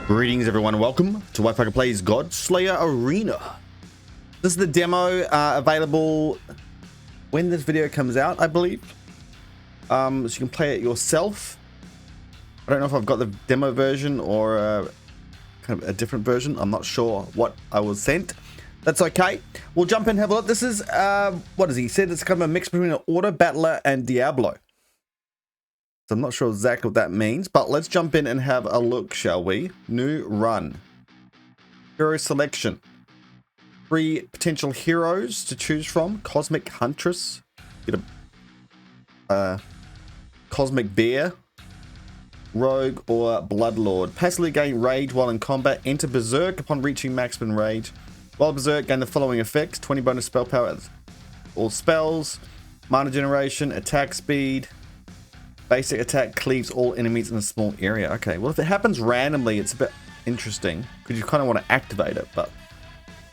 Greetings everyone, welcome to WhiteFalcon Plays Godslayer Arena. This is the demo available when this video comes out, I believe. So you can play it yourself. I don't know if I've got the demo version or kind of a different version. I'm not sure what I was sent. That's okay. We'll jump in and have a look. This is, what has he said? It's kind of a mix between an Autobattler and Diablo. So I'm not sure exactly what that means, but let's jump in and have a look, shall we? New run. Hero selection. 3 potential heroes to choose from. Cosmic Huntress. Get a Cosmic Bear. Rogue or Bloodlord. Passively gain rage while in combat. Enter Berserk upon reaching maximum rage. While Berserk, gain the following effects. 20 bonus spell power. All spells. Mana generation. Attack speed. Basic attack cleaves all enemies in a small area. Okay, well if it happens randomly, it's a bit interesting because you kind of want to activate it, but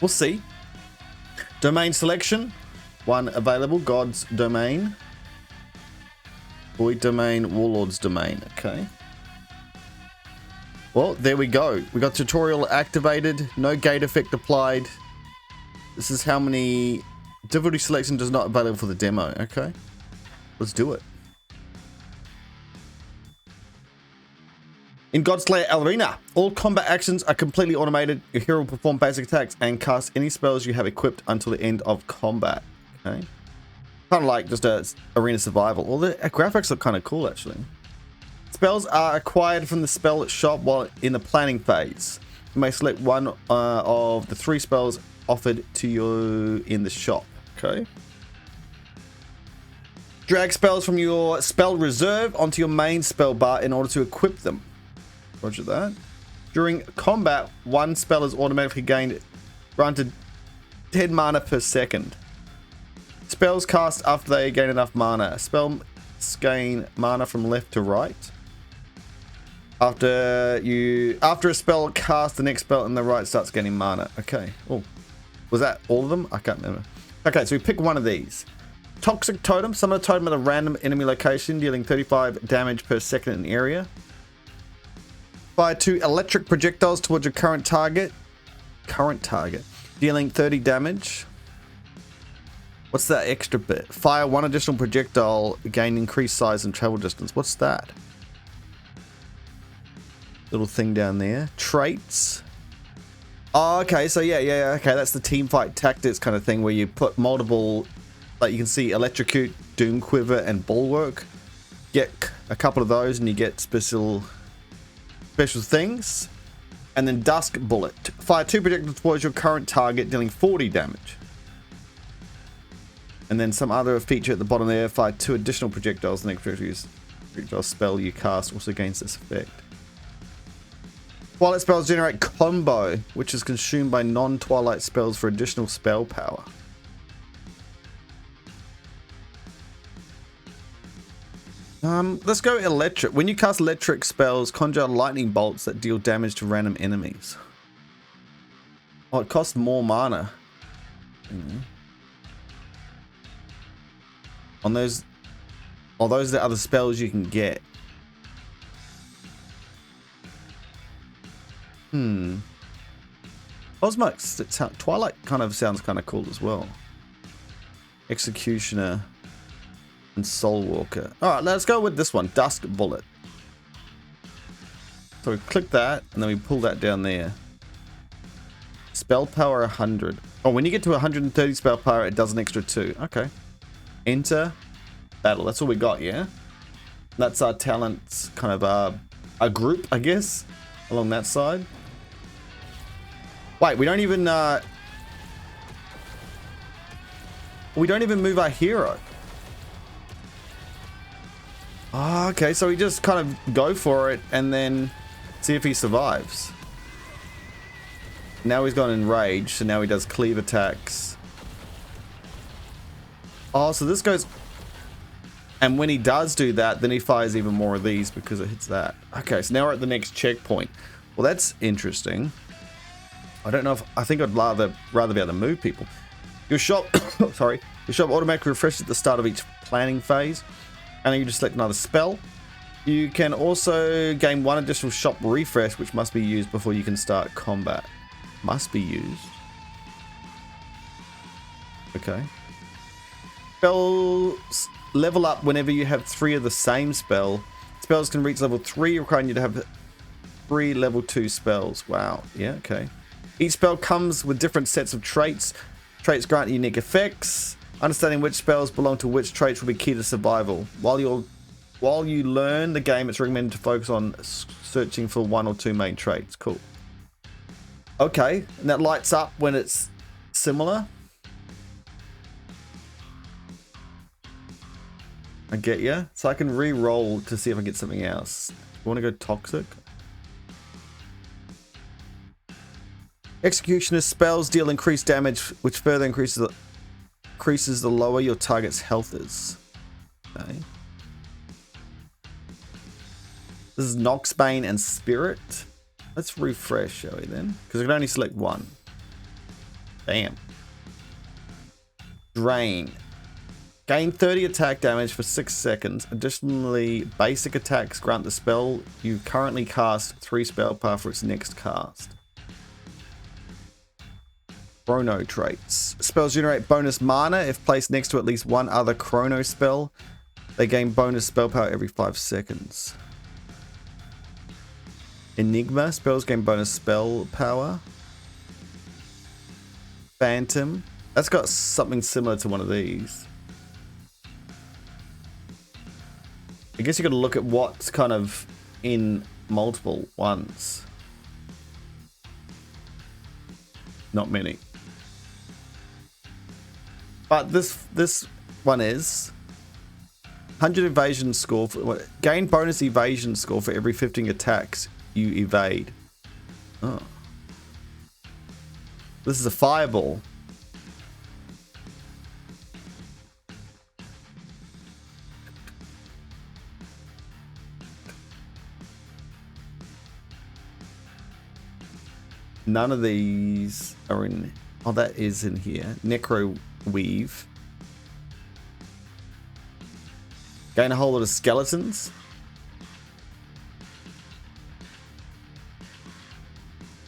we'll see. Domain selection. 1 available. God's Domain. Void Domain. Warlord's Domain. Okay. Well, there we go. We got tutorial activated. No gate effect applied. This is how many... Difficulty selection does not available for the demo. Okay. Let's do it. In Godslayer Arena, all combat actions are completely automated. Your hero will perform basic attacks and cast any spells you have equipped until the end of combat. Okay. Kind of like just a arena survival. Well, the graphics look kind of cool, actually. Spells are acquired from the spell shop while in the planning phase. You may select one of the 3 spells offered to you in the shop. Okay. Drag spells from your spell reserve onto your main spell bar in order to equip them. Roger that. During combat, 1 spell is automatically granted 10 mana per second. Spells cast after they gain enough mana. Spells gain mana from left to right. After a spell cast, the next spell in the right starts gaining mana. Okay. Oh, was that all of them? I can't remember. Okay, so we pick one of these. Toxic Totem. Summon a totem at a random enemy location, dealing 35 damage per second in area. Fire 2 electric projectiles towards your current target, dealing 30 damage. What's that extra bit? Fire 1 additional projectile, gain increased size and travel distance. What's that? Little thing down there. Traits. Oh, okay, so yeah, okay, that's the team fight tactics kind of thing where you put multiple, like you can see Electrocute, Doom Quiver, and Bulwark. Get a couple of those and you get special things. And then Dusk Bullet. Fire 2 projectiles towards your current target, dealing 40 damage. And then some other feature at the bottom there. Fire 2 additional projectiles. The next projectile spell you cast also gains this effect. Twilight spells generate combo, which is consumed by non-Twilight spells for additional spell power. Let's go electric. When you cast electric spells, conjure lightning bolts that deal damage to random enemies. Oh, it costs more mana. On those, those are the other spells you can get. Cosmic Twilight kind of sounds kind of cool as well. Executioner. And Soul Walker. Alright, let's go with this one. Dusk Bullet. So we click that, and then we pull that down there. Spell power 100. Oh, when you get to 130 spell power, it does an extra 2. Okay. Enter battle. That's all we got, yeah? That's our talents, kind of a group, I guess, along that side. Wait, we don't even move our hero. Oh, okay, so we just kind of go for it and then see if he survives. Now he's gone in rage, so now he does cleave attacks. Oh, so this goes... And when he does do that, then he fires even more of these because it hits that. Okay, so now we're at the next checkpoint. Well, that's interesting. I don't know if... I think I'd rather be able to move people. Your shop... sorry. Your shop automatically refreshes at the start of each planning phase. And then you just select another spell. You can also gain one additional shop refresh, which must be used before you can start combat. Must be used. Okay. Spells level up whenever you have 3 of the same spell. Spells can reach level 3, requiring you to have 3 level 2 spells. Wow. Yeah, okay. Each spell comes with different sets of traits. Traits grant unique effects. Understanding which spells belong to which traits will be key to survival. While you learn the game, it's recommended to focus on searching for 1 or 2 main traits. Cool. Okay, and that lights up when it's similar. I get you. So I can re-roll to see if I get something else. You want to go toxic? Executioner's spells deal increased damage, which further increases the lower your target's health is. Okay. This is Noxbane and Spirit. Let's refresh, shall we then? Because I can only select one. Damn. Drain. Gain 30 attack damage for 6 seconds. Additionally, basic attacks grant the spell you currently cast 3 spell power for its next cast. Chrono traits. Spells generate bonus mana if placed next to at least one other chrono spell. They gain bonus spell power every 5 seconds. Enigma. Spells gain bonus spell power. Phantom. That's got something similar to one of these. I guess you got to look at what's kind of in multiple ones. Not many. But this one is 100 evasion score. Gain bonus evasion score for every 15 attacks you evade. Oh. This is a fireball. None of these are in. Oh, that is in here. Necro Weave. Gain a whole lot of skeletons.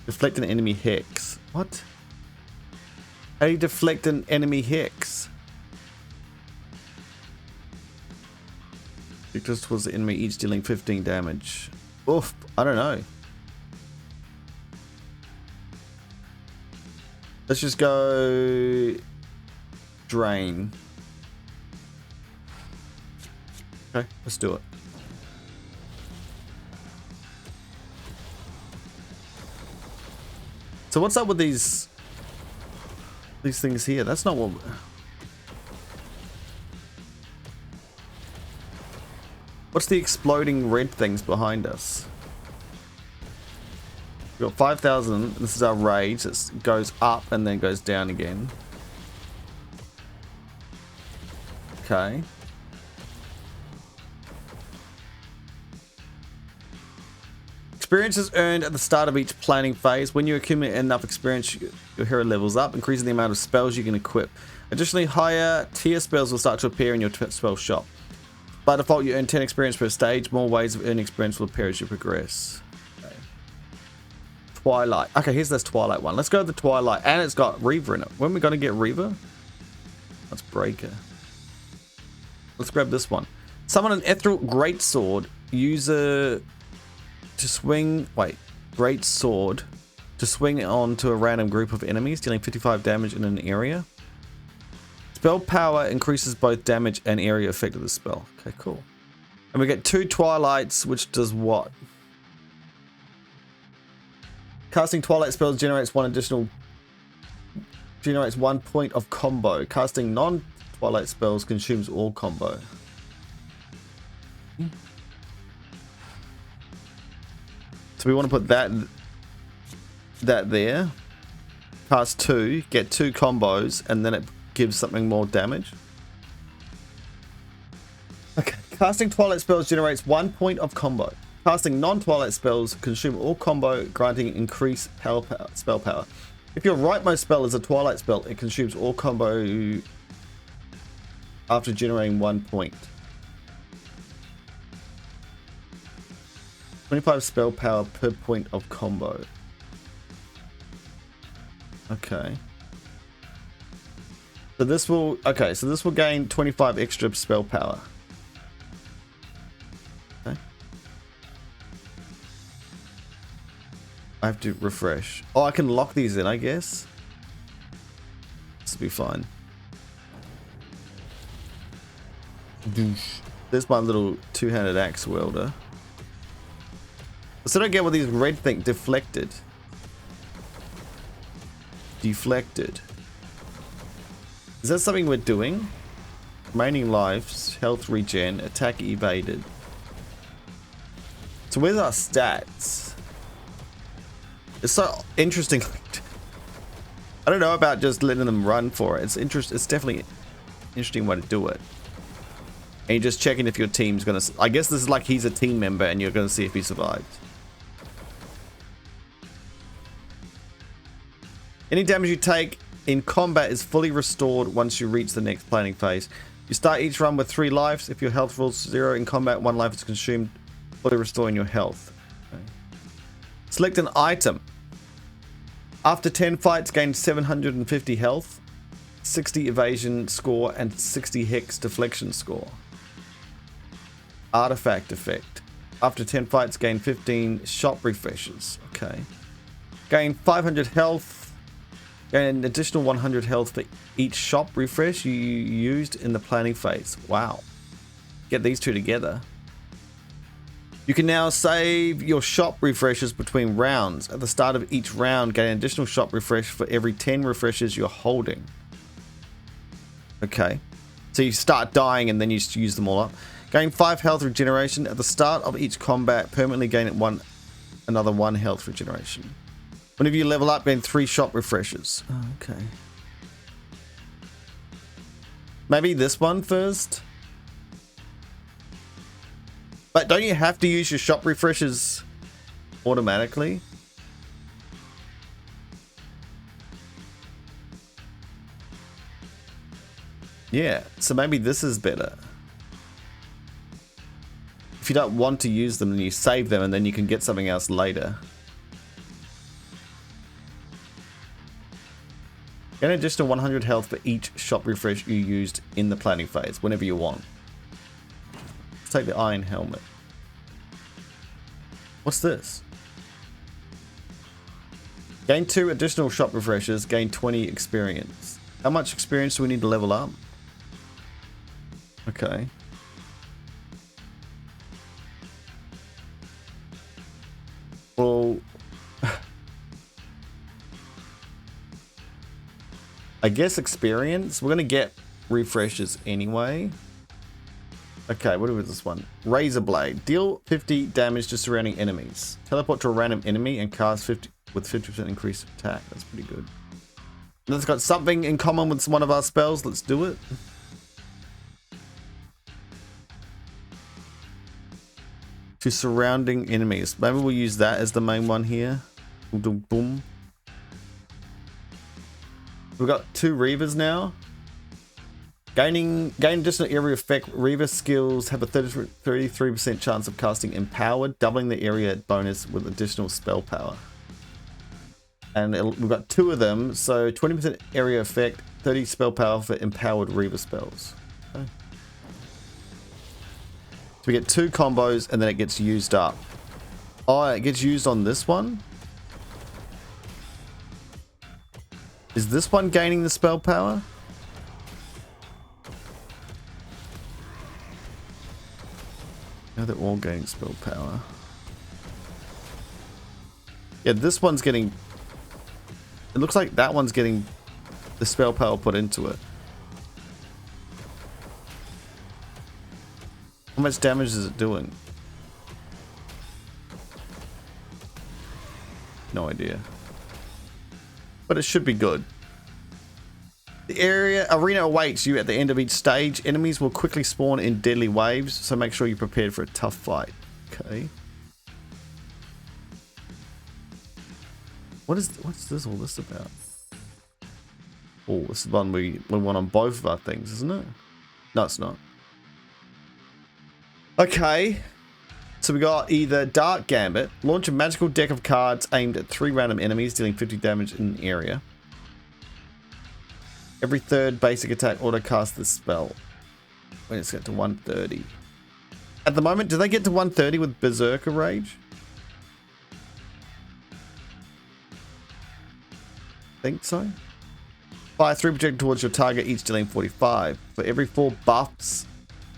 Deflect an enemy hex. What? How do you deflect an enemy hex? Victors towards the enemy, each dealing 15 damage. Oof, I don't know. Let's just go drain. Okay, let's do it. So what's up with these things here? That's not what... What's the exploding red things behind us? We've got 5,000. This is our rage. It goes up and then goes down again. Okay. Experience is earned at the start of each planning phase. When you accumulate enough experience, your hero levels up, increasing the amount of spells you can equip. Additionally, higher tier spells will start to appear in your spell shop. By default, you earn 10 experience per stage. More ways of earning experience will appear as you progress. Twilight. Okay, here's this Twilight one. Let's go to the Twilight. And it's got Reaver in it. When are we going to get Reaver? That's Breaker. Let's grab this one. Summon an Ethereal Greatsword. User to swing... Wait. Greatsword. To swing onto a random group of enemies, dealing 55 damage in an area. Spell power increases both damage and area effect of the spell. Okay, cool. And we get 2 Twilights, which does what? Casting Twilight spells generates 1 point of combo. Casting non-Twilight spells consumes all combo. So we want to put that there. Cast 2, get 2 combos, and then it gives something more damage. Okay. Casting Twilight spells generates 1 point of combo. Casting non-Twilight spells consume all combo, granting increased spell power. If your rightmost spell is a Twilight spell, it consumes all combo after generating 1 point. 25 spell power per point of combo. Okay. So this will, okay, so this will gain 25 extra spell power. Okay. I have to refresh. Oh, I can lock these in, I guess. This will be fine. There's my little two-handed axe welder. So I don't get what these red things deflected. Deflected. Is that something we're doing? Remaining lives, health regen, attack evaded. So where's our stats? It's so interesting. I don't know about just letting them run for it. It's definitely an interesting way to do it. And you're just checking if your team's gonna. I guess this is like he's a team member and you're gonna see if he survived. Any damage you take in combat is fully restored once you reach the next planning phase. You start each run with 3 lives. If your health falls 0 in combat, 1 life is consumed, fully restoring your health. Okay. Select an item. After 10 fights, gain 750 health, 60 evasion score, and 60 hex deflection score. Artifact effect. After 10 fights, gain 15 shop refreshes. Okay. Gain 500 health. Gain an additional 100 health for each shop refresh you used in the planning phase. Wow. Get these two together. You can now save your shop refreshes between rounds. At the start of each round, gain an additional shop refresh for every 10 refreshes you're holding. Okay. So you start dying and then you use them all up. Gain 5 health regeneration. At the start of each combat, permanently gain another 1 health regeneration. Whenever you level up, gain 3 shop refreshes. Oh, okay. Maybe this one first? But don't you have to use your shop refreshes automatically? Yeah, so maybe this is better. If you don't want to use them, then you save them and then you can get something else later. Get an additional 100 health for each shop refresh you used in the planning phase, whenever you want. Let's take the iron helmet. What's this? Gain 2 additional shop refreshes, gain 20 experience. How much experience do we need to level up? Okay. Well, I guess experience. We're going to get refreshes anyway. Okay, what is this one? Razor Blade. Deal 50 damage to surrounding enemies. Teleport to a random enemy and cast 50 with 50% increased attack. That's pretty good. That's got something in common with one of our spells. Let's do it. To surrounding enemies. Maybe we'll use that as the main one here. Boom, boom. We've got 2 Reavers now. Gain additional area effect. Reaver skills have a 33% chance of casting Empowered, doubling the area bonus with additional spell power. And we've got 2 of them, so 20% area effect, 30 spell power for Empowered Reaver spells. Okay. So we get 2 combos and then it gets used up. Oh, it gets used on this one? Is this one gaining the spell power? Now they're all gaining spell power. Yeah, this one's getting... It looks like that one's getting the spell power put into it. How much damage is it doing? No idea. But it should be good. The arena awaits you at the end of each stage. Enemies will quickly spawn in deadly waves, so make sure you're prepared for a tough fight. Okay. What's this all this about? Oh, this is one we want on both of our things, isn't it? No, it's not. Okay. So we got either Dark Gambit, launch a magical deck of cards aimed at 3 random enemies, dealing 50 damage in an area. Every third basic attack auto-cast this spell when it's get to 130. At the moment, do they get to 130 with Berserker Rage? Think so. Fire 3 projectiles towards your target, each dealing 45. For every 4 buffs,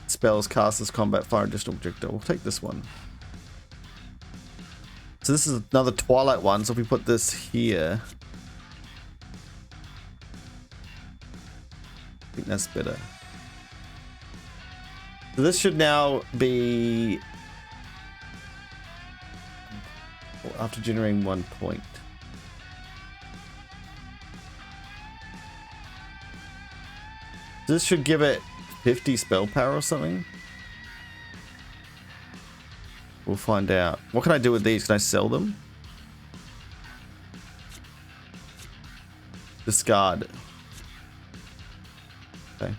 spells cast as combat, fire additional projectile. We'll take this one. So this is another Twilight one. So if we put this here, I think that's better. So this should now be after generating 1 point. This should give it 50 spell power or something. We'll find out. What can I do with these? Can I sell them? Discard. Okay.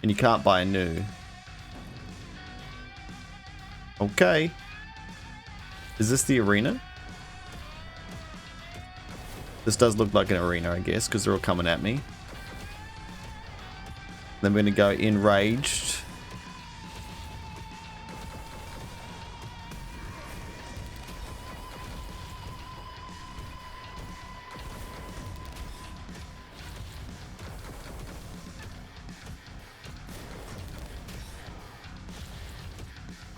And you can't buy a new. Okay. Is this the arena? This does look like an arena, I guess, because they're all coming at me. Then we're going to go enraged.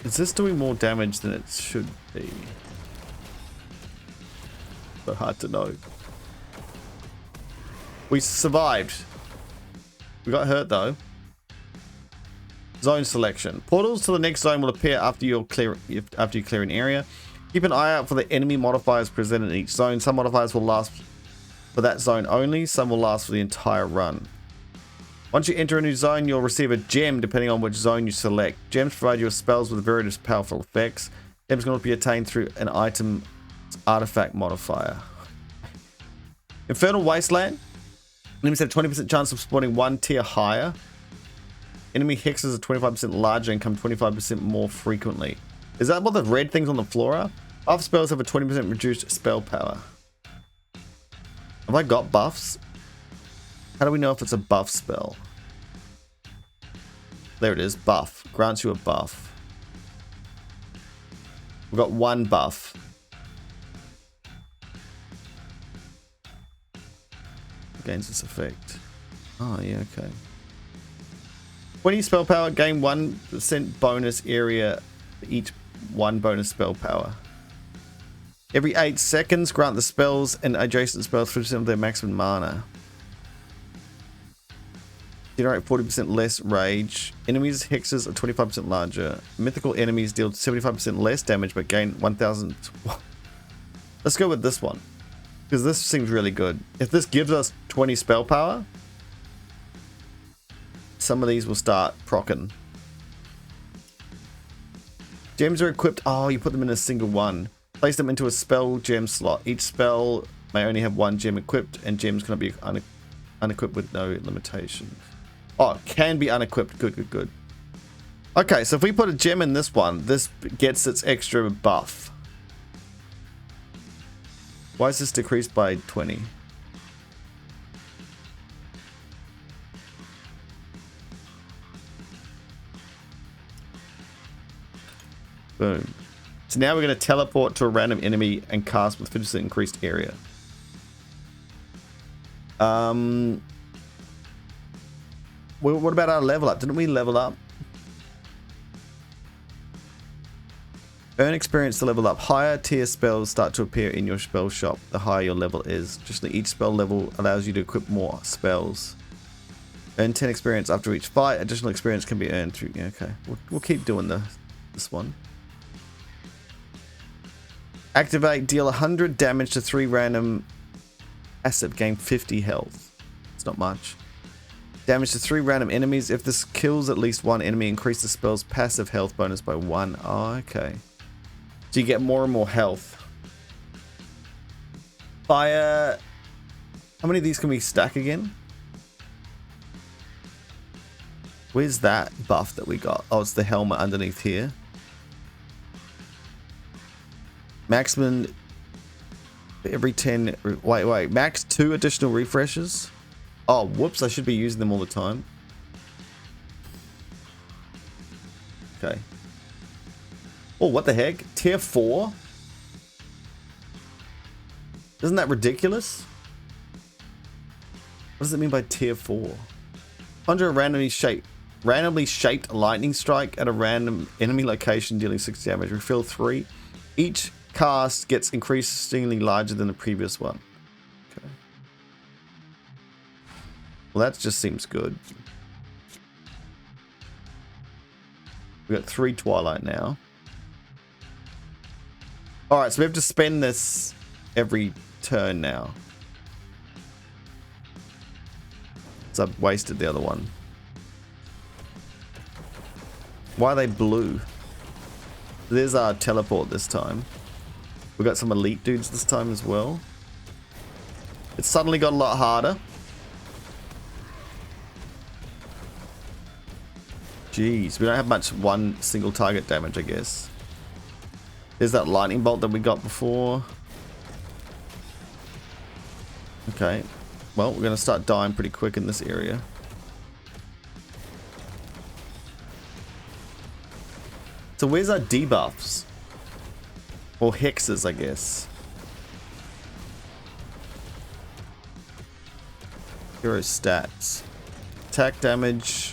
Is this doing more damage than it should be? So hard to know. We survived. We got hurt though. Zone selection. Portals to the next zone will appear after you clear an area. Keep an eye out for the enemy modifiers presented in each zone. Some modifiers will last for that zone only. Some will last for the entire run. Once you enter a new zone, you'll receive a gem depending on which zone you select. Gems provide you with spells with various powerful effects. Gems can also be attained through an item artifact modifier. Infernal Wasteland. Enemies have a 20% chance of spawning 1 tier higher. Enemy hexes are 25% larger and come 25% more frequently. Is that what the red things on the floor are? Buff spells have a 20% reduced spell power. Have I got buffs? How do we know if it's a buff spell? There it is, buff. Grants you a buff. We've got 1 buff. Gains this effect. Oh, yeah, okay. 20 spell power, gain 1% bonus area for each 1 bonus spell power. Every 8 seconds, grant the spells and adjacent spells 50% of their maximum mana. Generate 40% less rage. Enemies' hexes are 25% larger. Mythical enemies deal 75% less damage but gain 1000. Let's go with this one, because this seems really good. If this gives us 20 spell power, some of these will start proccing. Gems are equipped. Oh, you put them in a single one. Place them into a spell gem slot. Each spell may only have 1 gem equipped, and gems cannot be unequipped with no limitations. Oh, it can be unequipped. Good, good, good. Okay, so if we put a gem in this one, this gets its extra buff. Why is this decreased by 20? Boom. So now we're going to teleport to a random enemy and cast with 50% increased area. What about our level up? Didn't we level up? Earn experience to level up. Higher tier spells start to appear in your spell shop the higher your level is. Just like each spell level allows you to equip more spells. Earn 10 experience after each fight. Additional experience can be earned through... Yeah, okay. We'll keep doing this one. Activate. Deal 100 damage to 3 random asset. Gain 50 health. It's not much. Damage to 3 random enemies. If this kills at least 1 enemy, increase the spell's passive health bonus by 1. Oh, okay. So you get more and more health. Fire. How many of these can we stack again? Where's that buff that we got? Oh, it's the helmet underneath here. Maximum every 10. Wait. Max 2 additional refreshes. Oh, whoops. I should be using them all the time. Okay. Oh, what the heck? Tier 4? Isn't that ridiculous? What does it mean by tier 4? Conjure a randomly shaped lightning strike at a random enemy location dealing 60 damage. Refill 3. Each cast gets increasingly larger than the previous one. Okay. Well, that just seems good. We got 3 Twilight now. Alright, so we have to spend this every turn now. So I've wasted the other one. Why are they blue? There's our teleport this time. We got some elite dudes this time as well. It suddenly got a lot harder. Jeez, we don't have much one single target damage, I guess. There's that lightning bolt that we got before. Okay. Well, we're going to start dying pretty quick in this area. So where's our debuffs? Or hexes, I guess. Hero stats. Attack damage,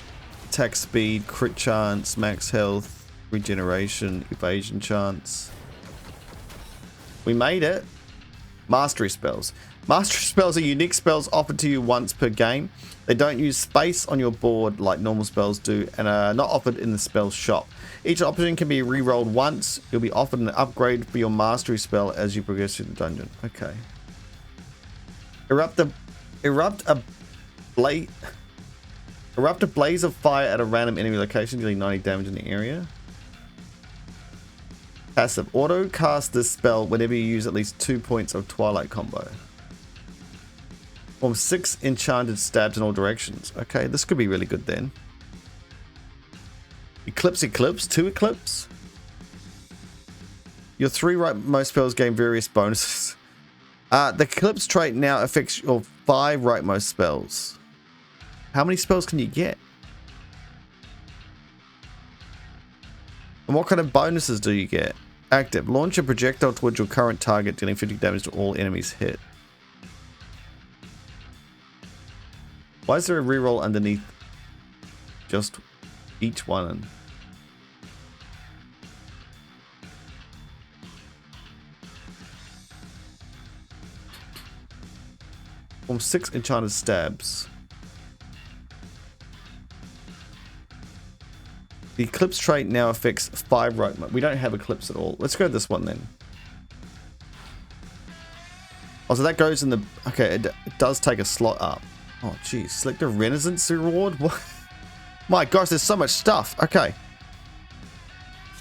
attack speed, crit chance, max health, regeneration, evasion chance. We made it. Mastery spells. Mastery spells are unique spells offered to you once per game. They don't use space on your board like normal spells do and are not offered in the spells shop. Each option can be re-rolled once. You'll be offered an upgrade for your mastery spell as you progress through the dungeon. Okay. Erupt a blaze of fire at a random enemy location, dealing 90 damage in the area. Passive. Auto cast this spell whenever you use at least 2 points of Twilight combo. Form 6 enchanted stabs in all directions. Okay, this could be really good then. Eclipse. 2 Eclipse. Your 3 rightmost spells gain various bonuses. The Eclipse trait now affects your 5 rightmost spells. How many spells can you get? And what kind of bonuses do you get? Active. Launch a projectile towards your current target, dealing 50 damage to all enemies hit. Why is there a reroll underneath just each one? Form 6 enchanted stabs. The Eclipse trait now affects 5 right. We don't have Eclipse at all. Let's go this one then. Oh, so that goes in the... Okay, it does take a slot up. Oh, geez. Select a Renaissance reward? What? My gosh, there's so much stuff. Okay.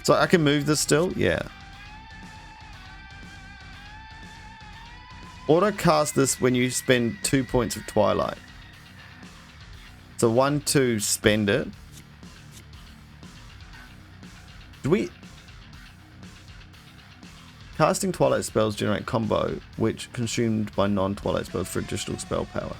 So I can move this still? Yeah. Auto cast this when you spend 2 points of Twilight. So 1, 2, spend it. Do we... Casting Twilight spells generate combo, which consumed by non-Twilight spells for additional spell power.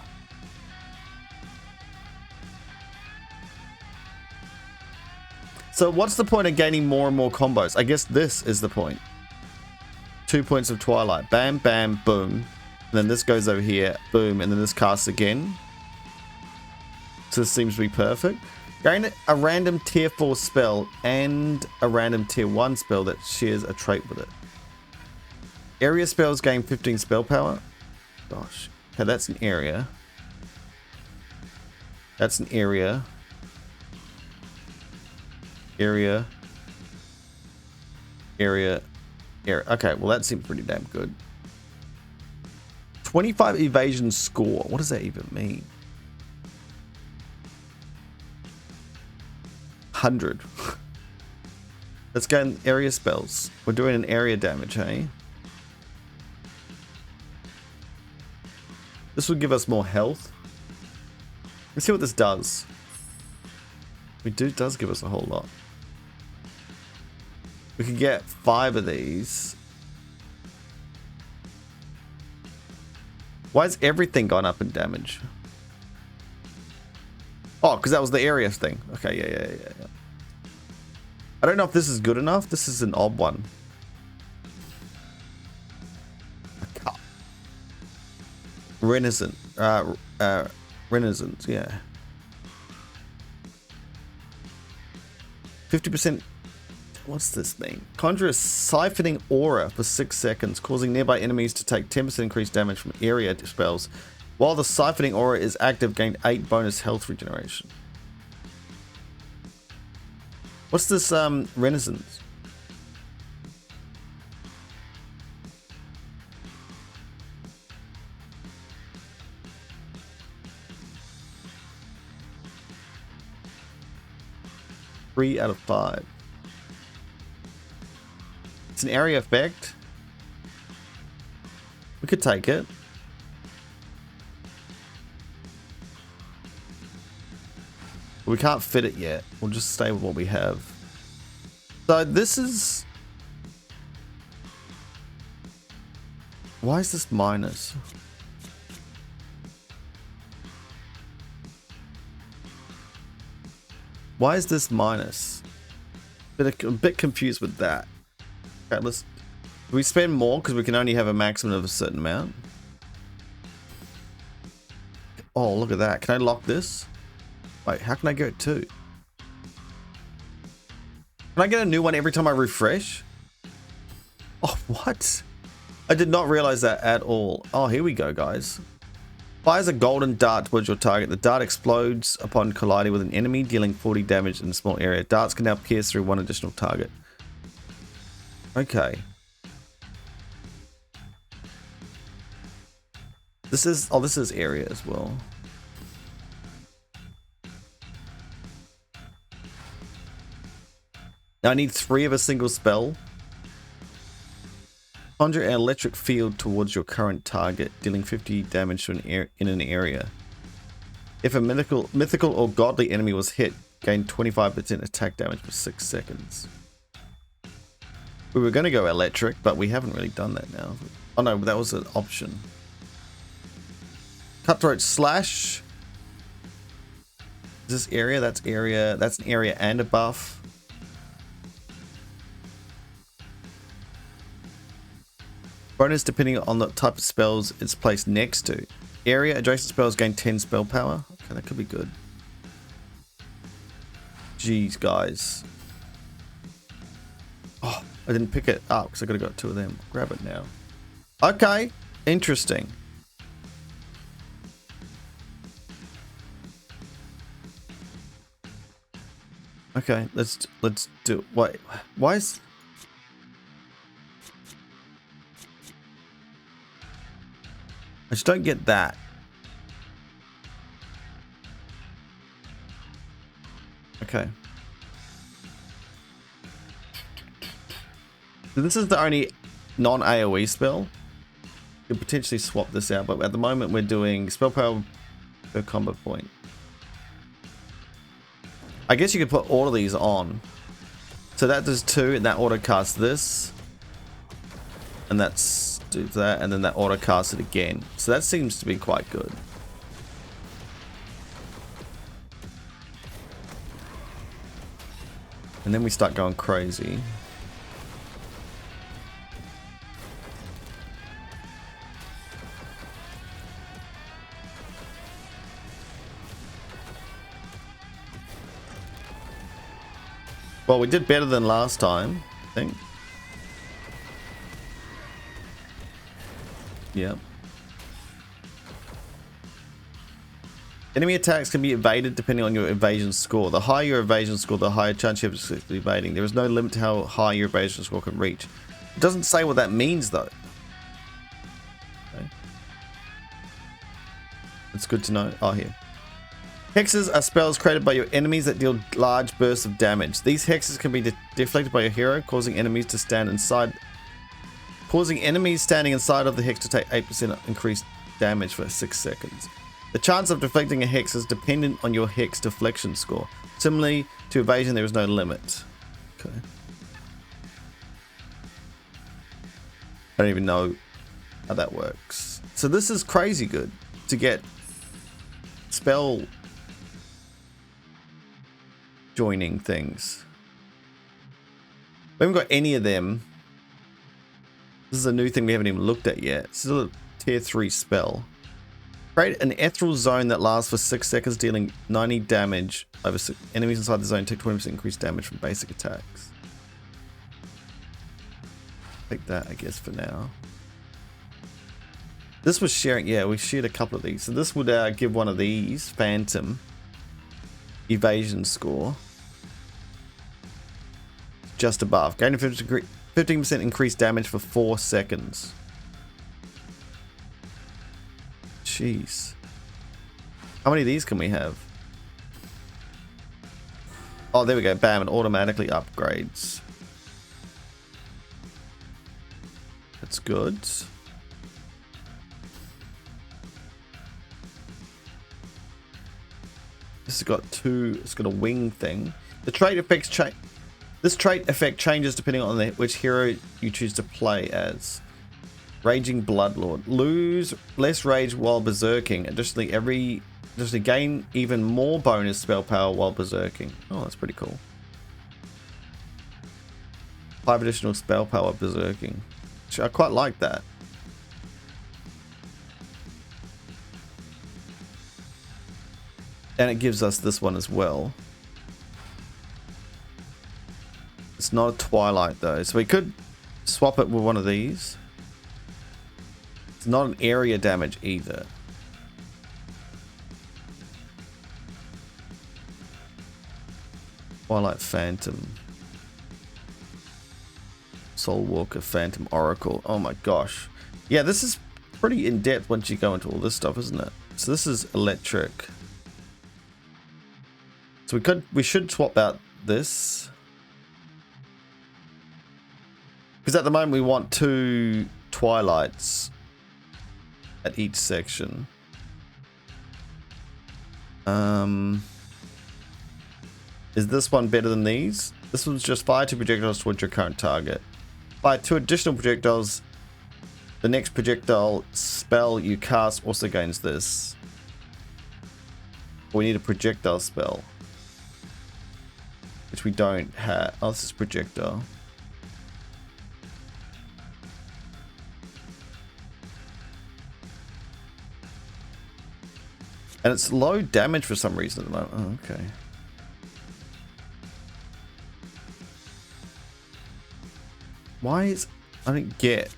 So what's the point of gaining more and more combos? I guess this is the point. 2 points of Twilight. Bam, bam, boom. And then this goes over here. Boom. And then this casts again. So this seems to be perfect. Gain a random tier 4 spell and a random tier 1 spell that shares a trait with it. Area spells gain 15 spell power. Gosh. Okay, that's an area. That's an area. Area. Okay, well that seems pretty damn good. 25 evasion score. What does that even mean? 100. Let's go in area spells. We're doing an area damage, hey? This will give us more health. Let's see what this does. It does give us a whole lot. We can get 5 of these. Why has everything gone up in damage? Oh, because that was the area thing. Okay, yeah. I don't know if this is good enough. This is an odd one. Renaissance. Renaissance, yeah. 50%. What's this thing? Conjure a siphoning aura for 6 seconds, causing nearby enemies to take 10% increased damage from area spells. While the siphoning aura is active, gain 8 bonus health regeneration. What's this Renaissance? Three out of 5. It's an area effect. We could take it. We can't fit it yet. We'll just stay with what we have. So this is... Why is this minus? Why is this minus? I'm a bit confused with that. Okay, let's... Do we spend more because we can only have a maximum of a certain amount? Oh, look at that. Can I lock this? Wait, how can I get 2? Can I get a new one every time I refresh? Oh, what? I did not realize that at all. Oh, here we go, guys. Fires a golden dart towards your target. The dart explodes upon colliding with an enemy, dealing 40 damage in a small area. Darts can now pierce through one additional target. Okay. This is... Oh, this is area as well. Now I need 3 of a single spell. Conjure an electric field towards your current target, dealing 50 damage to in an area. If a mythical or godly enemy was hit, gain 25% attack damage for 6 seconds. We were going to go electric, but we haven't really done that now. Oh no, that was an option. Cutthroat slash. Is this area? That's area. That's an area and a buff. Bonus depending on the type of spells it's placed next to. Area adjacent spells gain 10 spell power. Okay, that could be good. Jeez, guys. Oh, I didn't pick it up because I could have got 2 of them. Grab it now. Okay, interesting. Okay, let's do. Wait, why is? I just don't get that. Okay. So this is the only non-AoE spell. You could potentially swap this out, but at the moment we're doing spell power per combo point. I guess you could put all of these on. So that does 2, and that auto casts this. And that's do that, and then that auto casts it again. So that seems to be quite good. And then we start going crazy. Well, we did better than last time, I think. Yep. Enemy attacks can be evaded depending on your evasion score. The higher your evasion score, the higher chance you have of successfully evading. There is no limit to how high your evasion score can reach. It doesn't say what that means, though. Okay. It's good to know. Oh, here. Hexes are spells created by your enemies that deal large bursts of damage. These hexes can be deflected by your hero, causing enemies standing inside of the hex to take 8% increased damage for 6 seconds. The chance of deflecting a hex is dependent on your hex deflection score. Similarly to evasion, there is no limit. Okay. I don't even know how that works. So this is crazy good to get spell joining things. We haven't got any of them. This is a new thing we haven't even looked at yet. This is a tier 3 spell. Create an ethereal zone that lasts for 6 seconds, dealing 90 damage over enemies inside the zone. Take 20% increased damage from basic attacks. Take that, I guess, for now. This was sharing. Yeah, we shared a couple of these. So this would give one of these Phantom evasion score. Just above. Gain 15% increased damage for 4 seconds. Jeez. How many of these can we have? Oh, there we go. Bam, it automatically upgrades. That's good. This has got two. It's got a wing thing. The trait effects change. This trait effect changes depending on which hero you choose to play as. Raging Bloodlord. Lose less rage while berserking. Additionally, gain even more bonus spell power while berserking. Oh, that's pretty cool. 5 additional spell power berserking. I quite like that. And it gives us this one as well. It's not a Twilight though, so we could swap it with one of these. It's not an area damage either. Twilight Phantom. Soulwalker Phantom Oracle. Oh my gosh. Yeah, this is pretty in-depth once you go into all this stuff, isn't it? So this is electric. So we should swap out this. Because at the moment we want 2 Twilights at each section. Is this one better than these? This one's just fire 2 projectiles towards your current target. Fire 2 additional projectiles. The next projectile spell you cast also gains this. We need a projectile spell, which we don't have. Oh, this is projectile. And it's low damage for some reason at the moment. Oh, okay. Why is... I don't get...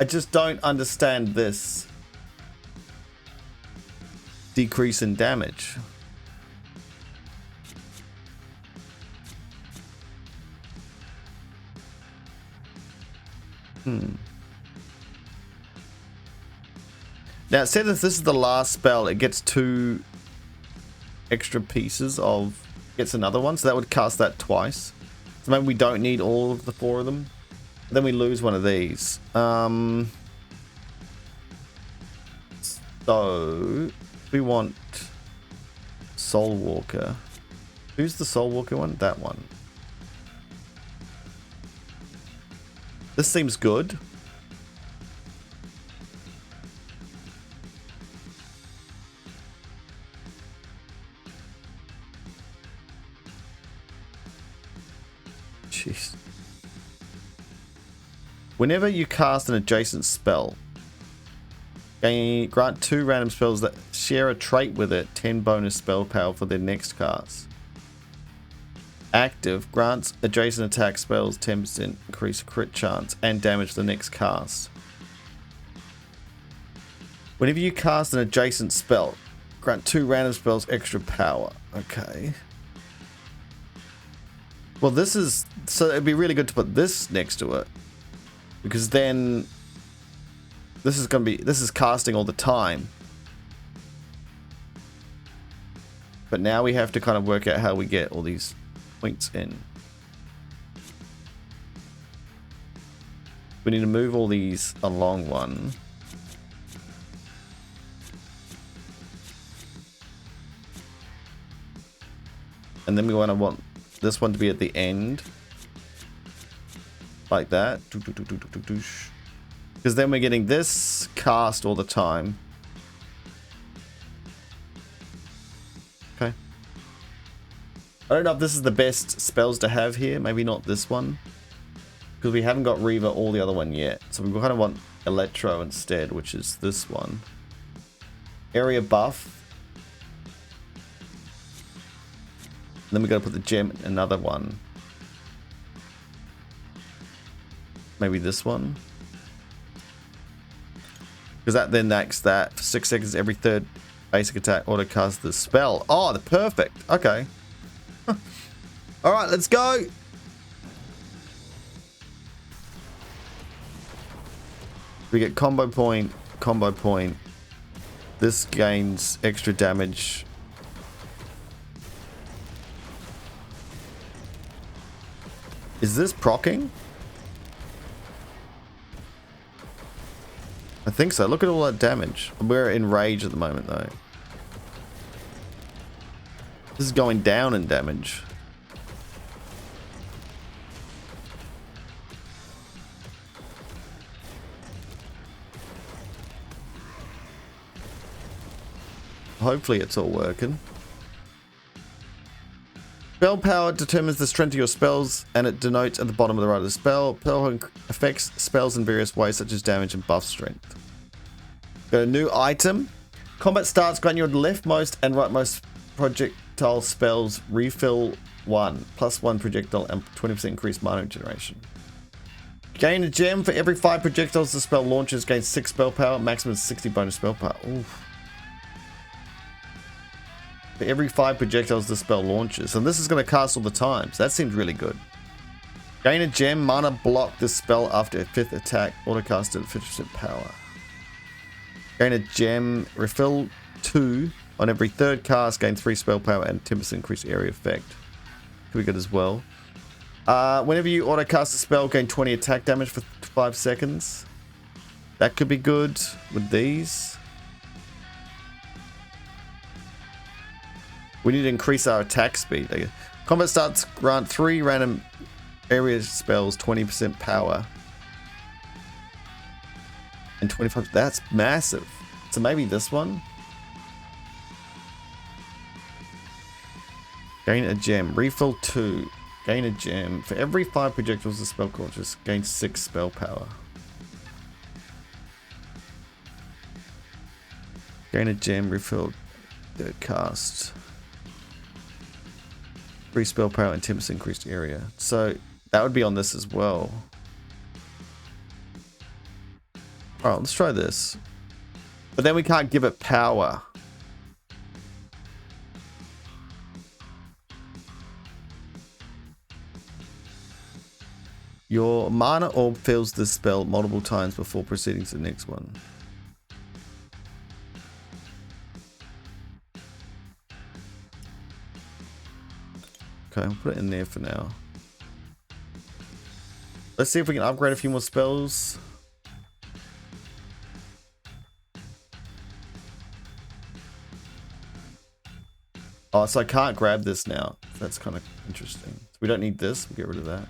I just don't understand this decrease in damage. Now it said if this is the last spell, it gets 2 extra pieces of... gets another one, so that would cast that twice. So maybe we don't need all of the 4 of them. Then we lose one of these. So we want Soulwalker. Who's the Soulwalker one? That one. This seems good. Jeez. Whenever you cast an adjacent spell, grant 2 random spells that share a trait with it 10 bonus spell power for their next cast. Active grants adjacent attack spells 10% increase crit chance and damage the next cast. Whenever you cast an adjacent spell, grant 2 random spells extra power. Okay. Well, this is... so it'd be really good to put this next to it. Because then... this is going to be... this is casting all the time. But now we have to kind of work out how we get all these points in. We need to move all these along one. And then we want this one to be at the end. Like that. Because then we're getting this cast all the time. Okay. I don't know if this is the best spells to have here. Maybe not this one. Because we haven't got Reaver or the other one yet. So we kind of want Electro instead, which is this one. Area buff. Then we got to put the gem in another one. Maybe this one. Because that then acts that for 6 seconds every third basic attack auto cast the spell. Oh, the perfect. Okay. Alright, let's go. We get combo point, combo point. This gains extra damage. Is this proccing? I think so. Look at all that damage. We're in rage at the moment though. This is going down in damage. Hopefully it's all working. Spell power determines the strength of your spells, and it denotes at the bottom of the right of the spell. Power affects spells in various ways, such as damage and buff strength. Got a new item. Combat starts, grant your leftmost and rightmost projectile spells refill 1, +1 projectile, and 20% increased mana generation. Gain a gem for every 5 projectiles the spell launches. Gain 6 spell power, maximum 60 bonus spell power. Oof. For every 5 projectiles the spell launches. And this is going to cast all the time, so that seems really good. Gain a gem, mana block this spell after a 5th attack, autocasted at 50% power. Gain a gem, refill 2 on every 3rd cast, gain 3 spell power and 10% increased area effect. Could be good as well. Whenever you autocast a spell, gain 20 attack damage for 5 seconds. That could be good with these. We need to increase our attack speed. Combat starts, grant 3 random area spells, 20% power. And 25, that's massive. So maybe this one? Gain a gem, refill 2. Gain a gem. For every 5 projectiles the spell launches, gain 6 spell power. Gain a gem, refill 3rd cast. 3 spell power and 10% increased area. So that would be on this as well. Alright, let's try this. But then we can't give it power. Your mana orb fills this spell multiple times before proceeding to the next one. Okay, I'll put it in there for now. Let's see if we can upgrade a few more spells. Oh, so I can't grab this now. That's kind of interesting. So we don't need this. We'll get rid of that.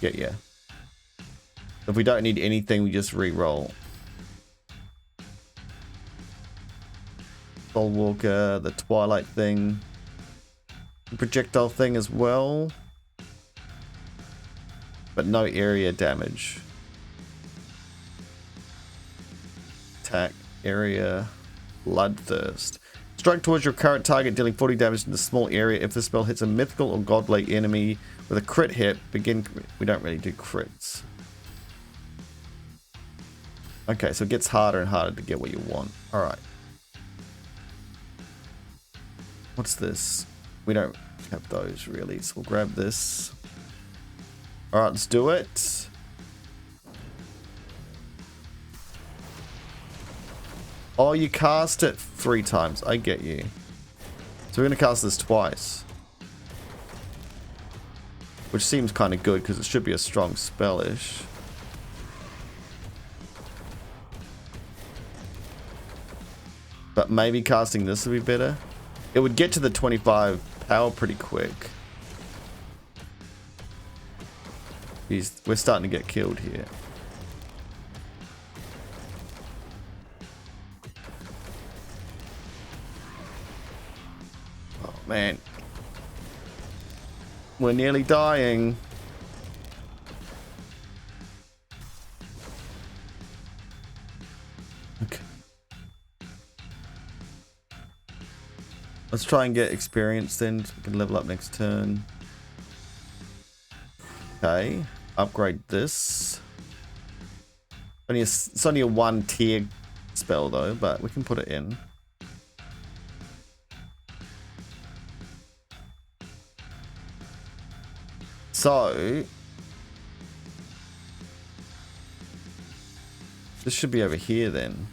Yeah. If we don't need anything, we just re-roll. Soulwalker, the Twilight thing. The projectile thing as well. But no area damage. Attack, area, Bloodthirst. Strike towards your current target, dealing 40 damage in the small area. If the spell hits a mythical or godlike enemy with a crit hit, begin... We don't really do crits. Okay, so it gets harder and harder to get what you want. Alright. What's this? We don't have those really, so we'll grab this. Alright, let's do it. Oh, you cast it 3 times. I get you. So we're going to cast this twice. Which seems kind of good because it should be a strong spell-ish. But maybe casting this would be better. It would get to the 25 power pretty quick. We're starting to get killed here. Oh man. We're nearly dying. Okay. Let's try and get experience then. So we can level up next turn. Okay. Upgrade this. It's only a 1 tier spell though, but we can put it in. So this should be over here then.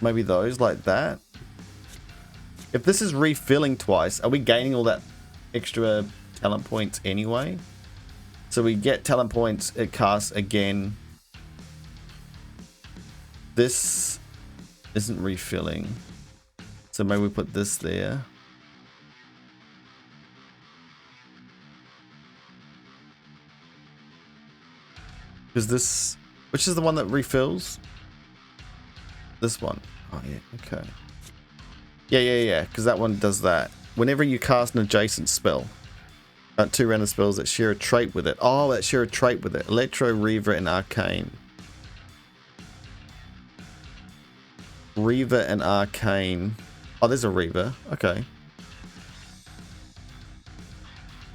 Maybe those like that. If this is refilling twice, are we gaining all that extra talent points anyway? So we get talent points, it casts again. This isn't refilling. So maybe we put this there. Because this, which is the one that refills? This one. Oh yeah, okay. Yeah, because that one does that. Whenever you cast an adjacent spell, 2 random spells that share a trait with it. Oh, that share a trait with it. Electro, Reaver, and Arcane. Reaver and Arcane. Oh, there's a Reaver. Okay.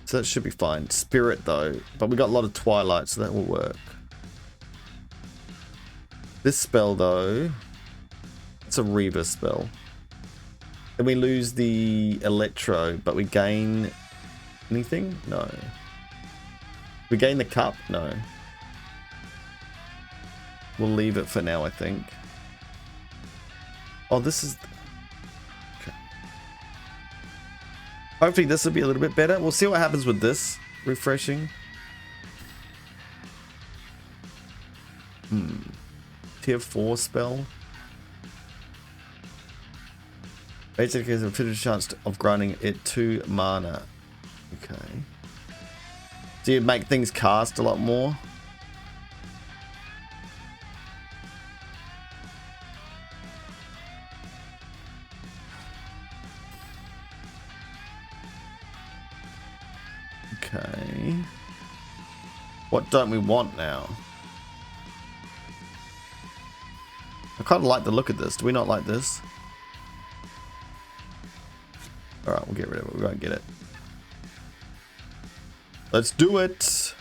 So that should be fine. Spirit, though. But we got a lot of Twilight, so that will work. This spell, though, it's a Reaver spell. Then we lose the Electro, but we gain anything? No. We gain the cup? No. We'll leave it for now, I think. Oh, this is... Okay. Hopefully this will be a little bit better. We'll see what happens with this. Refreshing. Tier 4 spell. Basically, there's a 50% chance of granting it 2 mana. Okay. Do you make things cast a lot more? Okay. What don't we want now? I kind of like the look of this. Do we not like this? Alright, we'll get rid of it. We won't get it. Let's do it!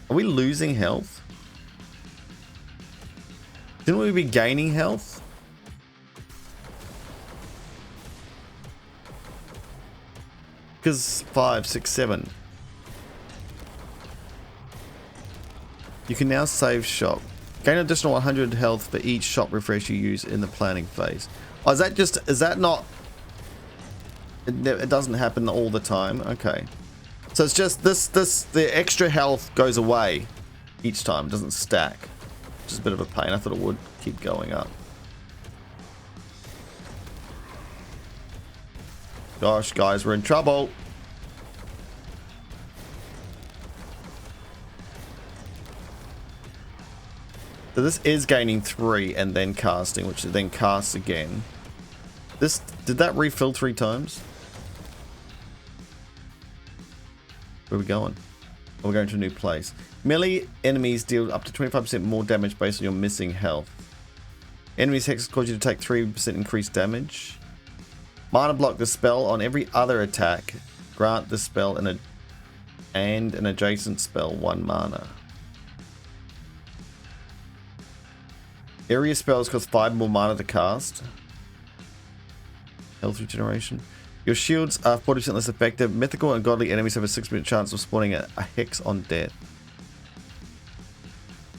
Are we losing health? Didn't we be gaining health? Because 5, 6, 7. You can now save shop. Gain additional 100 health for each shop refresh you use in the planning phase. Oh, is that just, is that not, it doesn't happen all the time? Okay. So it's just the extra health goes away each time. It doesn't stack. Which is a bit of a pain. I thought it would keep going up. Gosh, guys, we're in trouble. So this is gaining 3 and then casting, which then casts again. This, did that refill 3 times? Where are we going? Oh, we're going to a new place. Melee enemies deal up to 25% more damage based on your missing health. Enemies hexes cause you to take 3% increased damage. Mana block the spell on every other attack. Grant the spell and an adjacent spell 1 mana. Area spells cost 5 more mana to cast. Health regeneration. Your shields are 40% less effective. Mythical and godly enemies have a 6% chance of spawning a hex on death.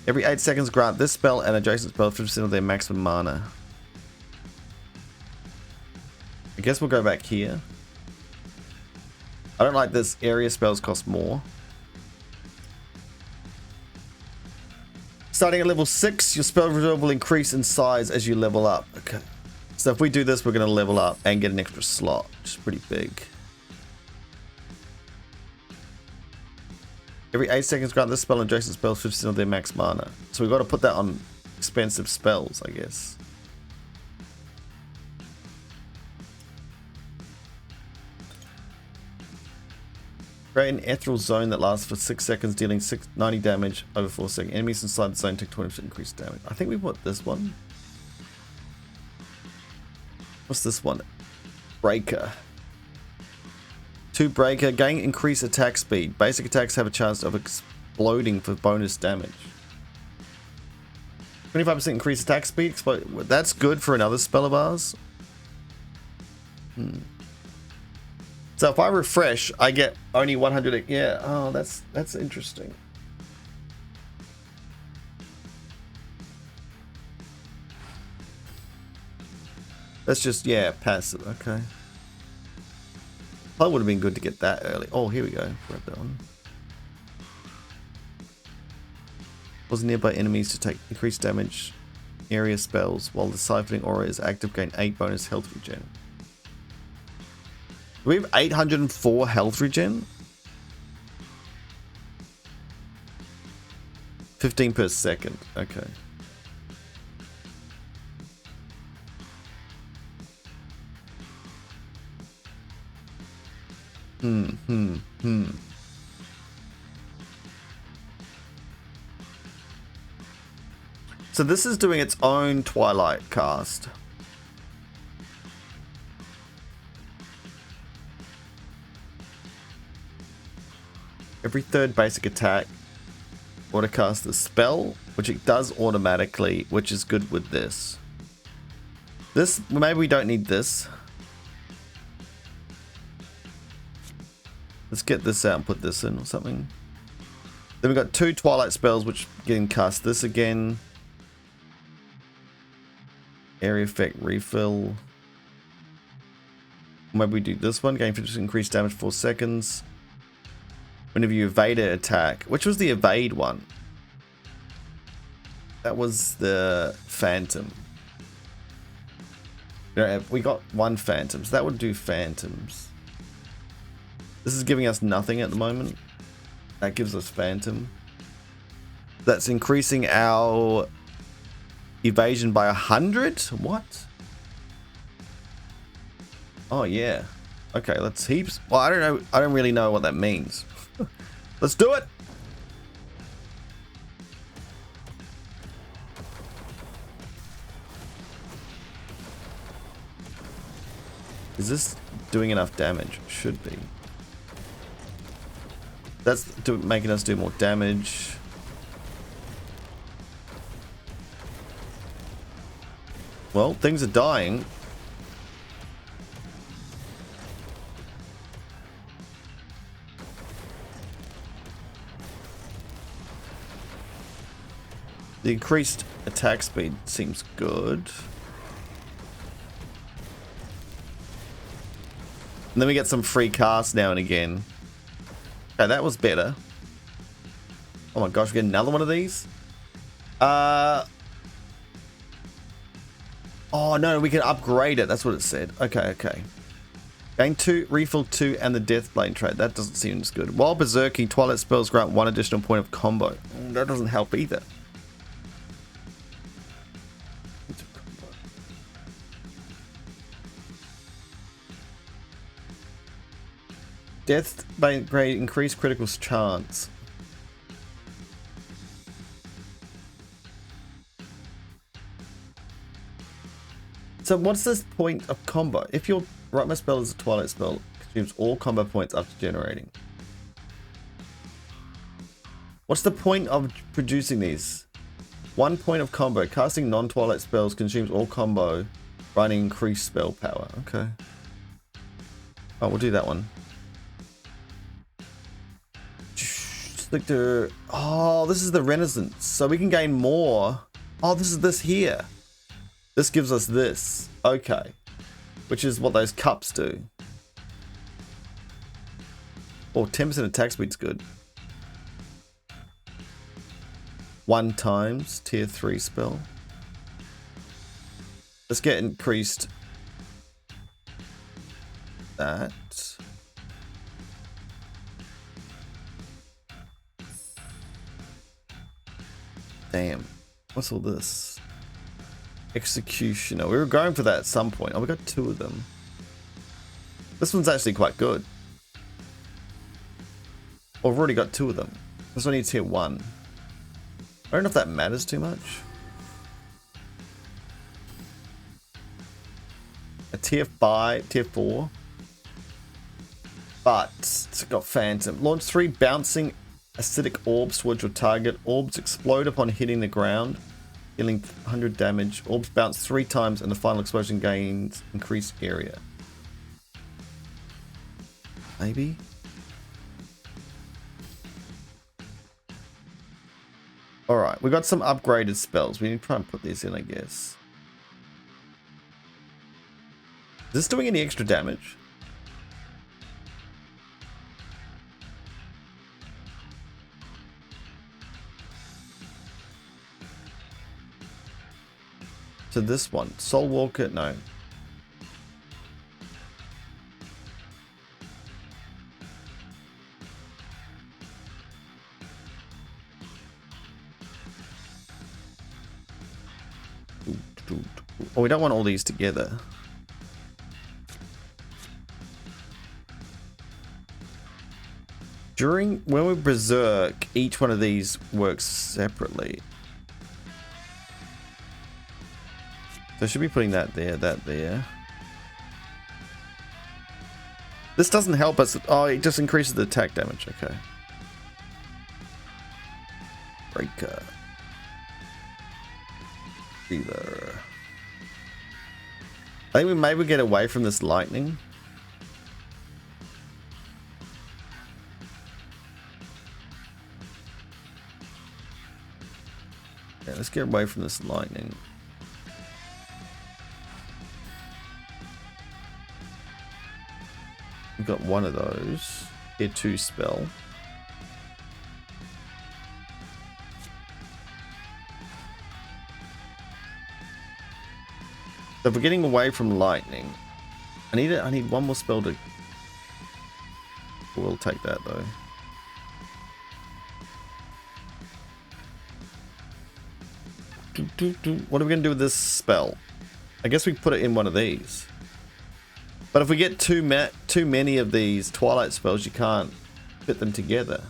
Every 8 seconds, grant this spell and adjacent spell 50% of their maximum mana. I guess we'll go back here. I don't like this. Area spells cost more. Starting at level 6, your spell reserve will increase in size as you level up. Okay. So if we do this, we're going to level up and get an extra slot, which is pretty big. Every 8 seconds, grant this spell and adjacent spells 50% of their max mana. So we've got to put that on expensive spells, I guess. Create an ethereal zone that lasts for 6 seconds, dealing 90 damage over 4 seconds. Enemies inside the zone take 20% increased damage. I think we put this one. What's this one? Breaker. 2 breaker. Gain increased attack speed. Basic attacks have a chance of exploding for bonus damage. 25% increased attack speed. That's good for another spell of ours. So if I refresh, I get only 100. Yeah. Oh, that's interesting. That's just, yeah, passive. Okay. Probably would have been good to get that early. Oh, here we go. Grab that one. Cause nearby enemies to take increased damage. Area spells. While the siphoning aura is active, gain 8 bonus health regen. Do we have 804 health regen? 15 per second. Okay. So this is doing its own Twilight cast. Every 3rd basic attack autocast the spell, which it does automatically, which is good with this. This, maybe we don't need this. Let's get this out and put this in or something. Then we've got 2 Twilight spells, which can cast this again. Area effect refill. Maybe we do this one. Gain 50% increased damage 4 seconds. Whenever you evade an attack. Which was the evade one? That was the Phantom. We got 1 Phantom, so that would do Phantoms. This is giving us nothing at the moment. That gives us Phantom. That's increasing our evasion by 100? What? Oh yeah. Okay, let's heaps. Well, I don't know. I don't really know what that means. Let's do it. Is this doing enough damage? Should be. That's making us do more damage. Well, things are dying. The increased attack speed seems good. And then we get some free casts now and again. Okay, that was better. Oh my gosh, we get another one of these? Oh no, we can upgrade it. That's what it said. Okay, okay. Gain 2, refill 2, and the Deathblade trait. That doesn't seem as good. While berserking, Twilight spells grant 1 additional point of combo. That doesn't help either. Deathblade increased critical chance. So what's this point of combo? If your rightmost spell is a Twilight spell, consumes all combo points after generating. What's the point of producing these? 1 point of combo. Casting non-Twilight spells consumes all combo, granting increased spell power. Okay. Oh, we'll do that one. Oh, this is the Renaissance. So we can gain more. Oh, this is this here. This gives us this. Okay. which is what those cups do. Or 10% attack speed's good. 1 times tier 3 spell. Let's get increased that. Damn. What's all this? Executioner. We were going for that at some point. Oh, we got 2 of them. This one's actually quite good. Oh, I've already got 2 of them. This one needs tier 1. I don't know if that matters too much. A tier 5, tier 4. But it's got Phantom. Launch 3 bouncing acidic orbs towards your target. Orbs explode upon hitting the ground, dealing 100 damage. Orbs bounce 3 times and the final explosion gains increased area. Maybe? Alright, we got some upgraded spells. We need to try and put these in, I guess. Is this doing any extra damage? To this one. Soul Walker, no. Oh, we don't want all these together. When we berserk, each one of these works separately. So I should be putting that there, that there. This doesn't help us. Oh, it just increases the attack damage. Okay. Breaker. Healer. I think we maybe get away from this lightning. Yeah, let's get away from this lightning. We've got one of those. Tier 2 spell. So if we're getting away from lightning, I need one more spell to. We'll take that though. What are we gonna do with this spell? I guess we put it in one of these. But if we get too many of these Twilight spells, you can't fit them together.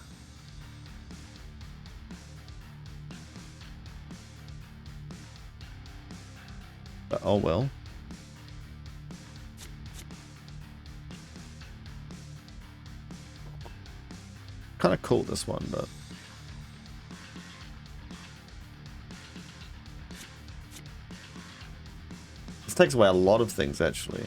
But oh well. Kind of cool, this one, but this takes away a lot of things actually.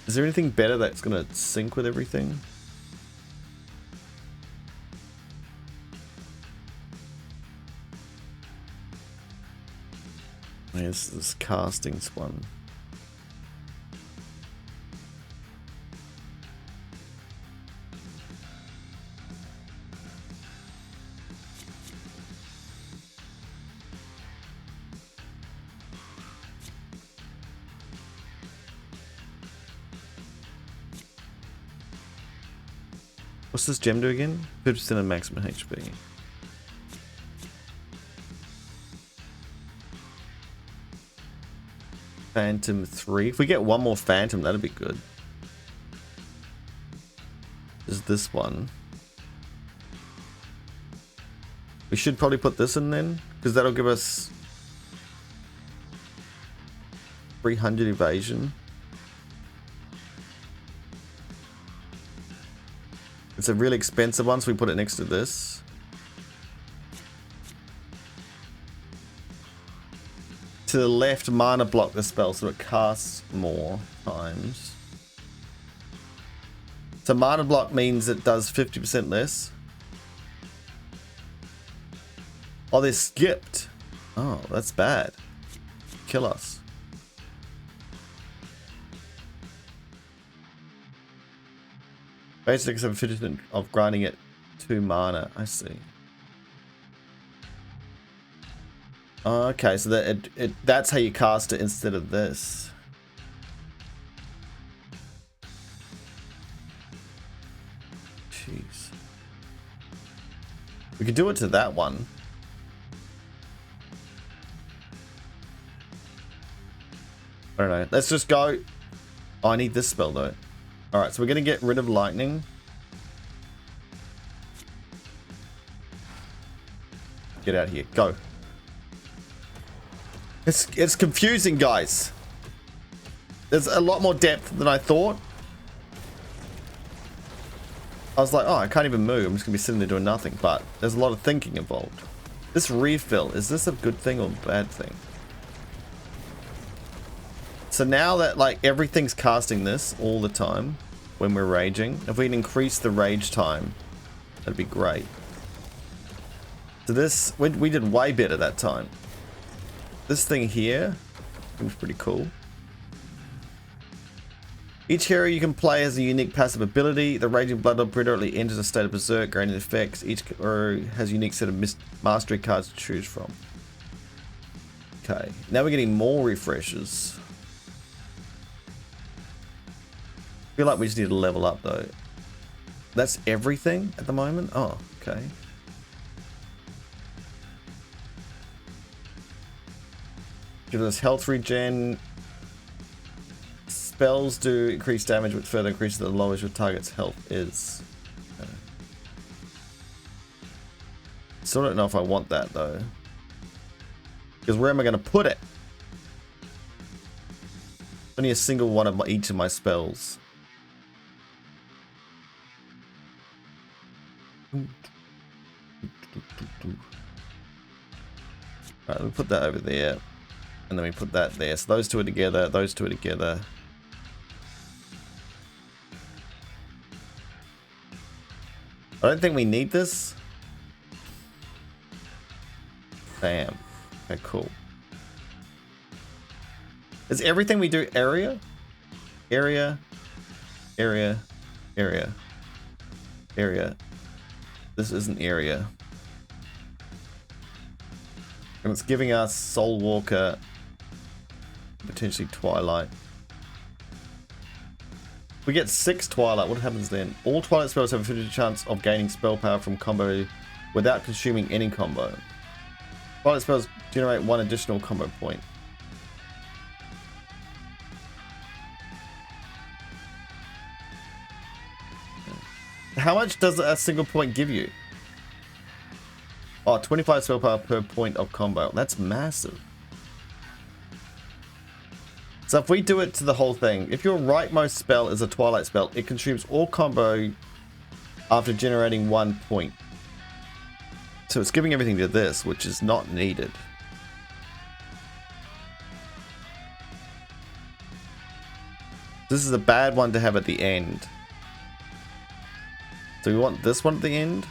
Is there anything better that's gonna sync with everything? There's this castings one. What's this gem do again? 50% of maximum HP. Phantom 3. If we get one more Phantom, that'd be good. Is this one? We should probably put this in then, because that'll give us 300 evasion. It's a really expensive one, so we put it next to this. To the left, mana block the spell, so it casts more times. So mana block means it does 50% less. Oh, they're skipped. Oh, that's bad. kill us. Basic sufficient of grinding it 2 mana. I see. Okay, so that that's how you cast it instead of this. Jeez. We could do it to that one. I don't know. Let's just go. Oh, I need this spell though. Alright, so we're going to get rid of lightning. Get out of here. Go. It's confusing, guys. There's a lot more depth than I thought. I was like, oh, I can't even move. I'm just going to be sitting there doing nothing. But there's a lot of thinking involved. This refill, is this a good thing or a bad thing? So now that like everything's casting this all the time when we're raging, if we can increase the rage time, that'd be great. So this, we did way better that time. This thing here seems pretty cool. Each hero you can play has a unique passive ability. The Raging Bloodlord periodically enters a state of berserk, granting effects. Each hero has a unique set of mastery cards to choose from. Okay, now we're getting more refreshes. I feel like we just need to level up though. That's everything at the moment? Oh, okay. Give us health regen. Spells do increase damage, which further increases the lowest your target's health is. Okay. Still don't know if I want that though. Because where am I going to put it? Only a single one of each of my spells. Alright, we put that over there. And then we put that there. So those two are together, those two are together. I don't think we need this. Bam. Okay, cool. Is everything we do area? Area. Area. Area. Area. This isn't area. And it's giving us Soul Walker, potentially Twilight. If we get 6 Twilight, what happens then? All Twilight spells have a 50% chance of gaining spell power from combo without consuming any combo. Twilight spells generate 1 additional combo point. How much does a single point give you? Oh, 25 spell power per point of combo. That's massive. So if we do it to the whole thing, if your rightmost spell is a Twilight spell, it consumes all combo after generating 1 point. So it's giving everything to this, which is not needed. This is a bad one to have at the end. So we want this one at the end.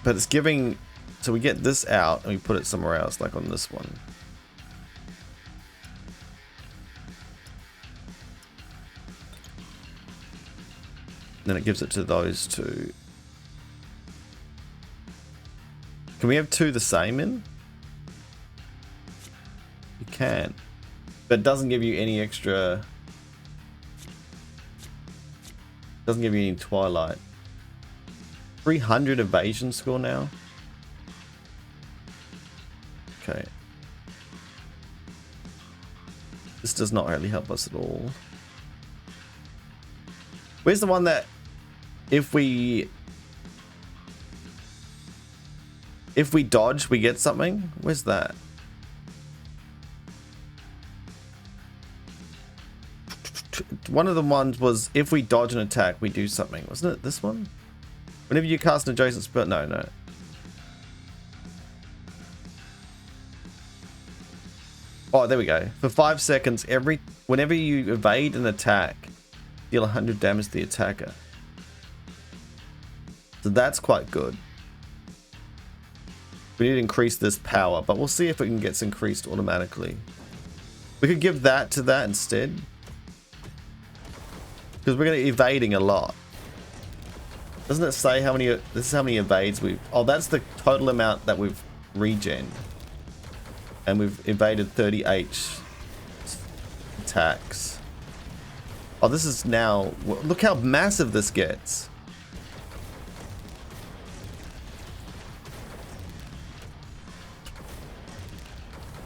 But it's giving, so we get this out and we put it somewhere else, like on this one. Then it gives it to those two. Can we have 2 the same in? You can. But it doesn't give you any extra. Doesn't give you any Twilight. 300 evasion score now. Okay. This does not really help us at all. Where's the one that if we dodge, we get something? Where's that? One of the ones was if we dodge an attack, we do something. Wasn't it this one? Whenever you cast an adjacent spell, no. Oh, there we go. For 5 seconds, whenever you evade an attack, deal 100 damage to the attacker. So that's quite good. We need to increase this power, but we'll see if it can get increased automatically. We could give that to that instead. Because we're going to be evading a lot. Doesn't it say how many... This is how many evades we've... Oh, that's the total amount that we've regened. And we've evaded 38 attacks. Oh, this is now... Look how massive this gets.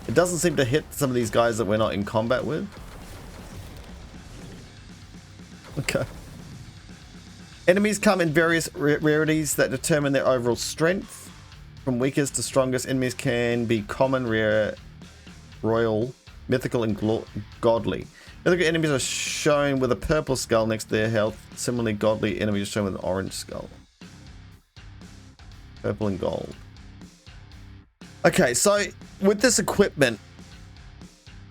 It doesn't seem to hit some of these guys that we're not in combat with. Okay. Enemies come in various rarities that determine their overall strength. From weakest to strongest, enemies can be common, rare, royal, mythical, and godly. Mythical enemies are shown with a purple skull next to their health. Similarly, godly enemies are shown with an orange skull. Purple and gold. Okay, so with this equipment,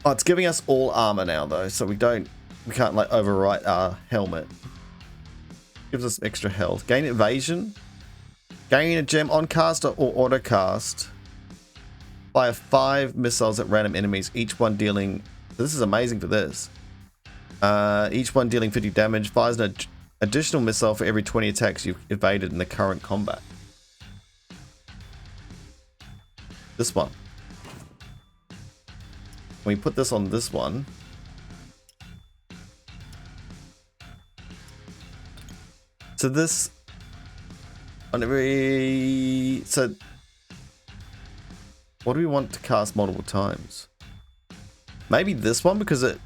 oh, it's giving us all armor now though, so we can't like overwrite our helmet. Gives us extra health. Gain evasion. Gain a gem on cast or auto cast. Fire 5 missiles at random enemies, each one dealing... This is amazing for this. Each one dealing 50 damage. Fires an additional missile for every 20 attacks you've evaded in the current combat. This one. When we put this on this one... So this, on every, so what do we want to cast multiple times? Maybe this one because it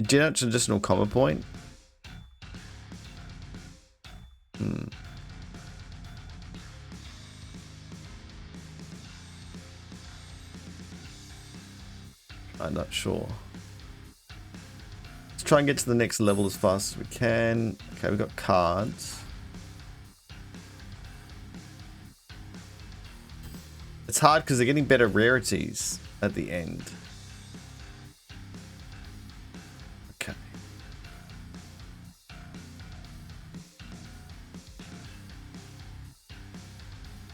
generates an additional combo point. I'm not sure. Try and get to the next level as fast as we can. Okay, we've got cards. It's hard because they're getting better rarities at the end. Okay.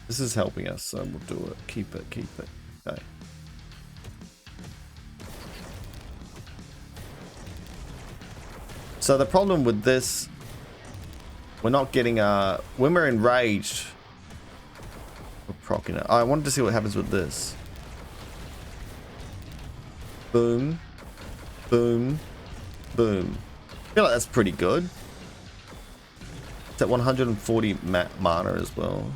This is helping us, so we'll do it. Keep it, keep it. Okay. So the problem with this, we're not getting when we're enraged, we're proccing it. I wanted to see what happens with this. Boom, boom, boom. I feel like that's pretty good. It's at 140 mana as well.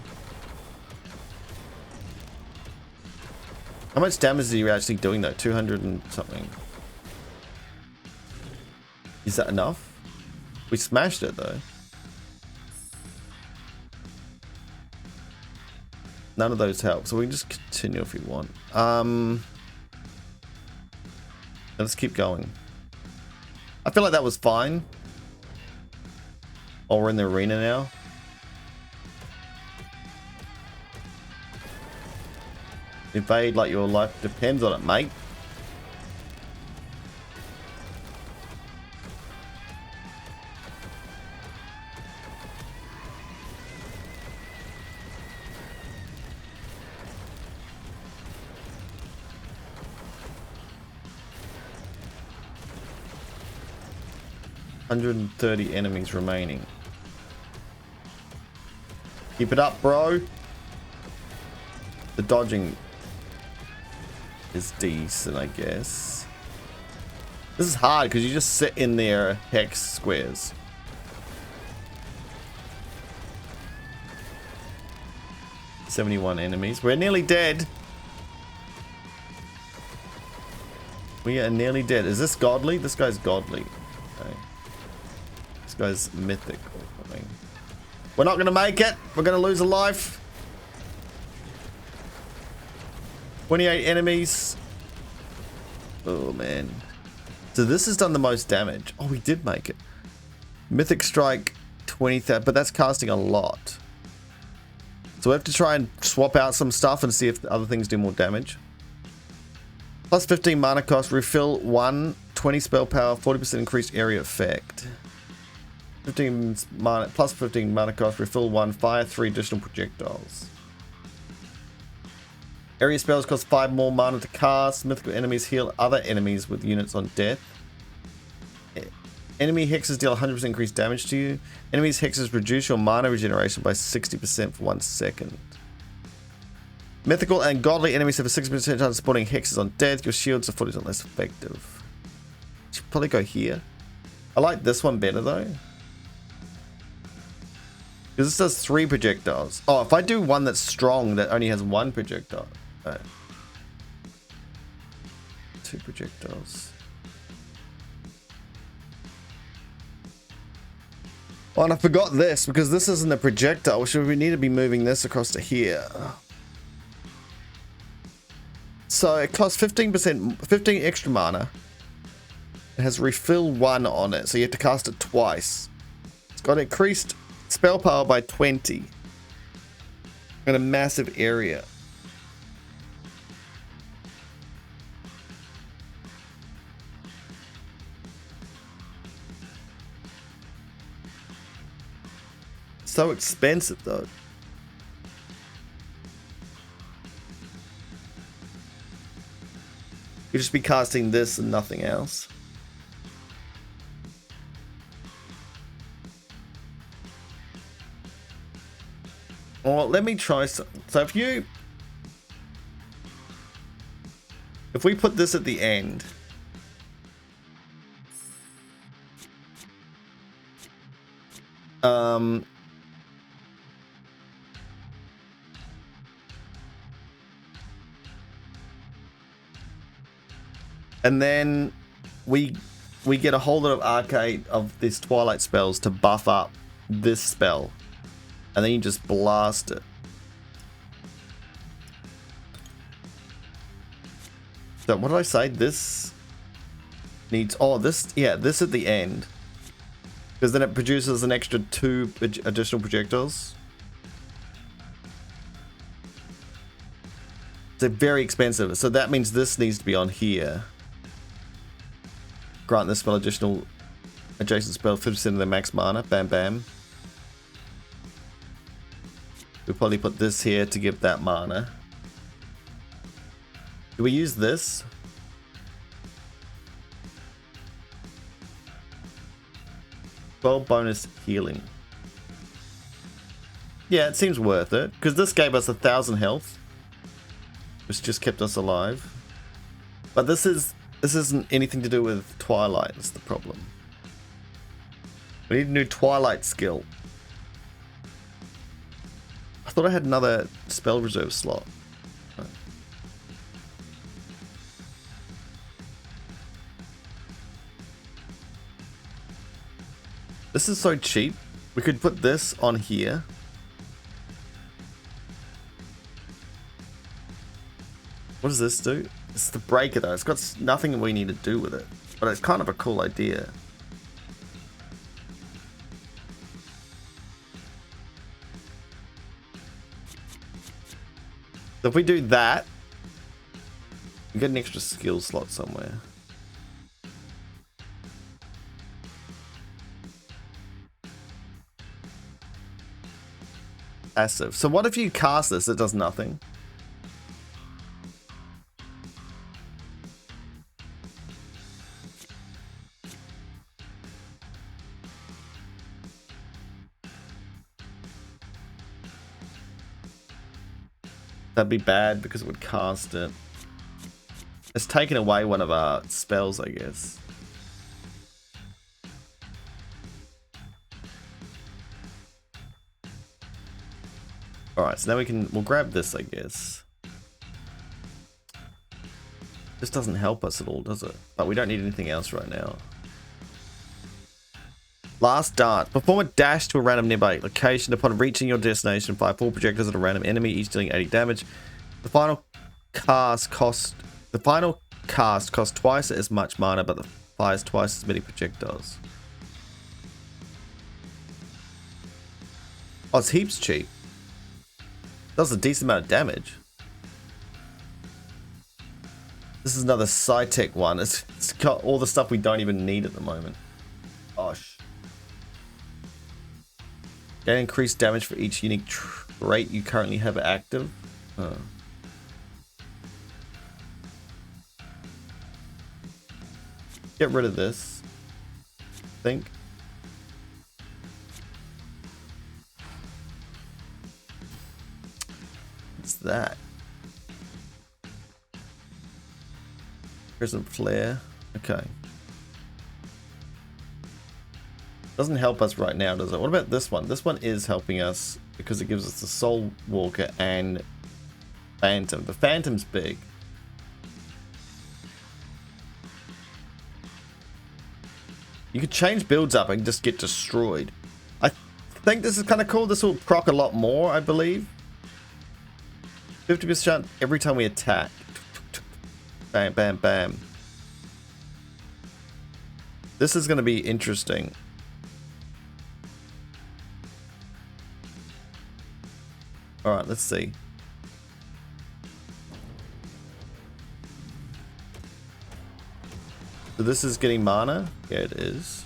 How much damage are you actually doing though? 200 and something. Is that enough? We smashed it though. None of those help, so we can just continue if we want. Let's keep going. I feel like that was fine. Oh, we're in the arena now. Evade like your life depends on it, mate. $130 enemies remaining. Keep it up, bro. The dodging is decent, I guess. This is hard because you just sit in their hex squares. $71 enemies. We're nearly dead. We are nearly dead. Is this godly? This guy's godly. Okay. This guy's mythic or something. We're not going to make it. We're going to lose a life. 28 enemies. Oh, man. So this has done the most damage. Oh, we did make it. Mythic Strike, 20,000, but that's casting a lot. So we have to try and swap out some stuff and see if the other things do more damage. Plus 15 mana cost, refill 1, 20 spell power, 40% increased area effect. 15 mana, plus 15 mana cost, refill 1, fire 3 additional projectiles. Area spells cost 5 more mana to cast. Mythical enemies heal other enemies with units on death. Enemy hexes deal 100% increased damage to you. Enemies hexes reduce your mana regeneration by 60% for 1 second. Mythical and godly enemies have a 60% chance of spawning hexes on death. Your shields are 40% less effective. Should probably go here. I like this one better though. Because this does 3 projectiles. Oh, if I do one that's strong that only has 1 projectile. 2 projectiles. Oh, and I forgot this because this isn't a projectile. So we need to be moving this across to here. So it costs 15%, 15 extra mana. It has refill 1 on it, so you have to cast it twice. It's got increased spell power by 20 in a massive area. So expensive though. You'd just be casting this and nothing else. Well, let me try some. So if we put this at the end, and then we get a whole lot of arcade of this Twilight spells to buff up this spell. And then you just blast it. So what did I say? This needs... Oh, this... Yeah, this at the end. Because then it produces an extra 2 additional projectiles. They're very expensive. So that means this needs to be on here. Grant this spell additional adjacent spell 50% of their max mana. Bam, bam. We'll probably put this here to give that mana. Do we use this? Well, bonus healing. Yeah, it seems worth it. Because this gave us 1,000 health. Which just kept us alive. But this isn't anything to do with Twilight, that's the problem. We need a new Twilight skill. I thought I had another spell reserve slot. This is so cheap. We could put this on here. What does this do? It's the breaker though. It's got nothing we need to do with it. But it's kind of a cool idea. So if we do that, we get an extra skill slot somewhere. Passive. So what if you cast this? It does nothing. That'd be bad because it would cast it. It's taken away one of our spells, I guess. Alright, so now we'll grab this, I guess. This doesn't help us at all, does it? But we don't need anything else right now. Last dance. Perform a dash to a random nearby location. Upon reaching your destination, fire 4 projectiles at a random enemy, each dealing 80 damage. The final cast costs twice as much mana, but fires twice as many projectiles. Oh, it's heaps cheap. Does a decent amount of damage. This is another sci-tech one. It's got all the stuff we don't even need at the moment. Gosh. Gain increased damage for each unique trait you currently have active. Get rid of this. I think. What's that? Crescent Flare. Okay. Doesn't help us right now, does it? What about this one? This one is helping us because it gives us the Soul Walker and Phantom. The Phantom's big. You could change builds up and just get destroyed. I think this is kind of cool. This will proc a lot more, I believe. 50% every time we attack. Bam, bam, bam. This is going to be interesting. Alright, let's see. So this is getting mana? Yeah, it is.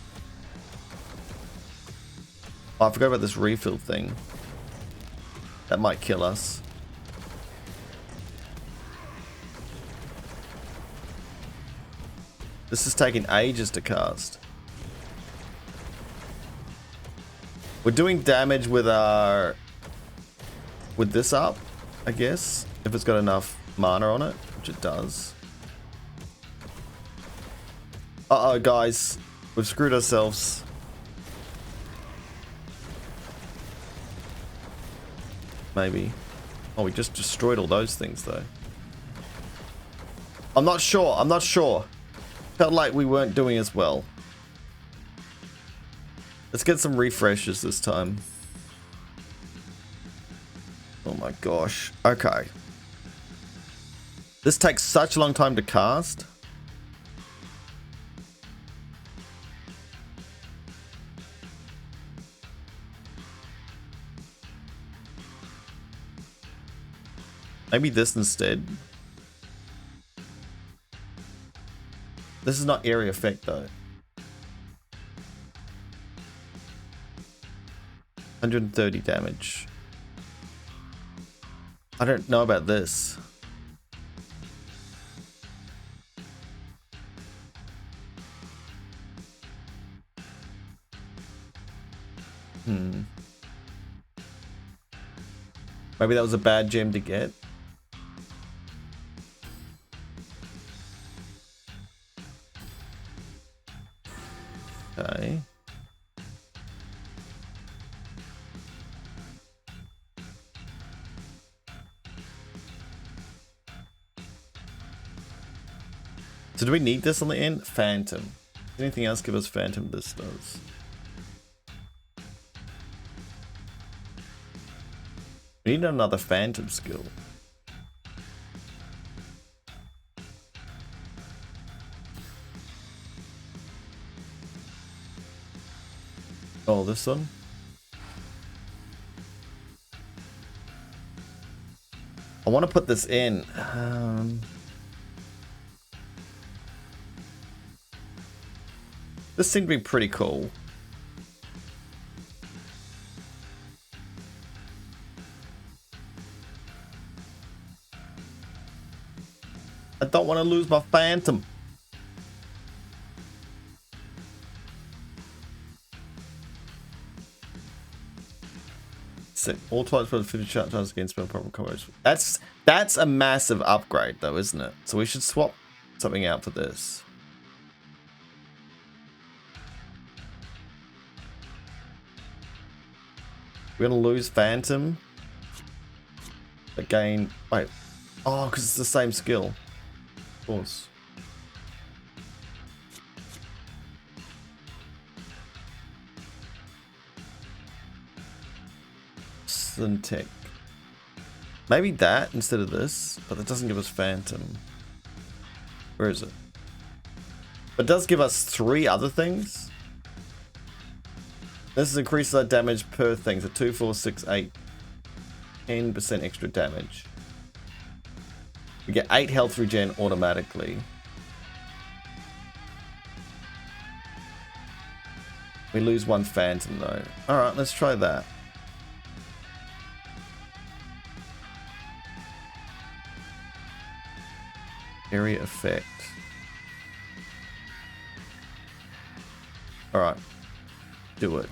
Oh, I forgot about this refill thing. That might kill us. This is taking ages to cast. We're doing damage with our... with this up, I guess. If it's got enough mana on it, which it does. Uh-oh, guys. We've screwed ourselves. Maybe. Oh, we just destroyed all those things, though. I'm not sure. I'm not sure. Felt like we weren't doing as well. Let's get some refreshes this time. Oh my gosh. Okay. This takes such a long time to cast. Maybe this instead. This is not area effect though. 130 damage. I don't know about this. Maybe that was a bad gem to get. Okay. So do we need this on the end? Phantom. Anything else give us Phantom? This does. We need another Phantom skill. Oh, this one? I want to put this in. This seemed to be pretty cool. I don't want to lose my Phantom. Sick. All twice for the 50 shot times against spell problem combos. That's a massive upgrade though, isn't it? So we should swap something out for this. We're gonna lose Phantom. Again, wait. Oh, because it's the same skill. Of course. Syntech. Maybe that instead of this, but that doesn't give us Phantom. Where is it? But it does give us 3 other things. This is increases our damage per thing, so 2, 4, 6, 8. 10% extra damage. We get 8 health regen automatically. We lose 1 Phantom though. Alright, let's try that. Area effect. Alright. Do it.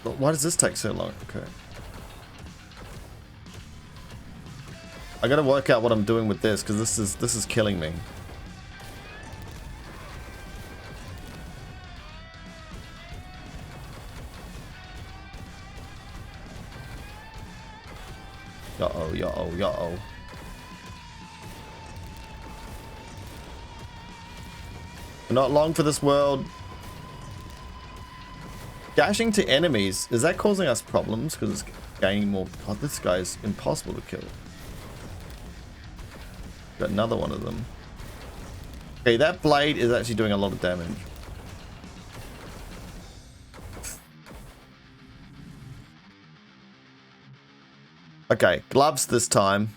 But why does this take so long? Okay. I gotta work out what I'm doing with this, because this is killing me. Uh-oh, uh-oh, uh-oh. We're not long for this world. Dashing to enemies, is that causing us problems? Because it's gaining more... God, this guy's impossible to kill. Got another one of them. Okay, that blade is actually doing a lot of damage. Okay, gloves this time.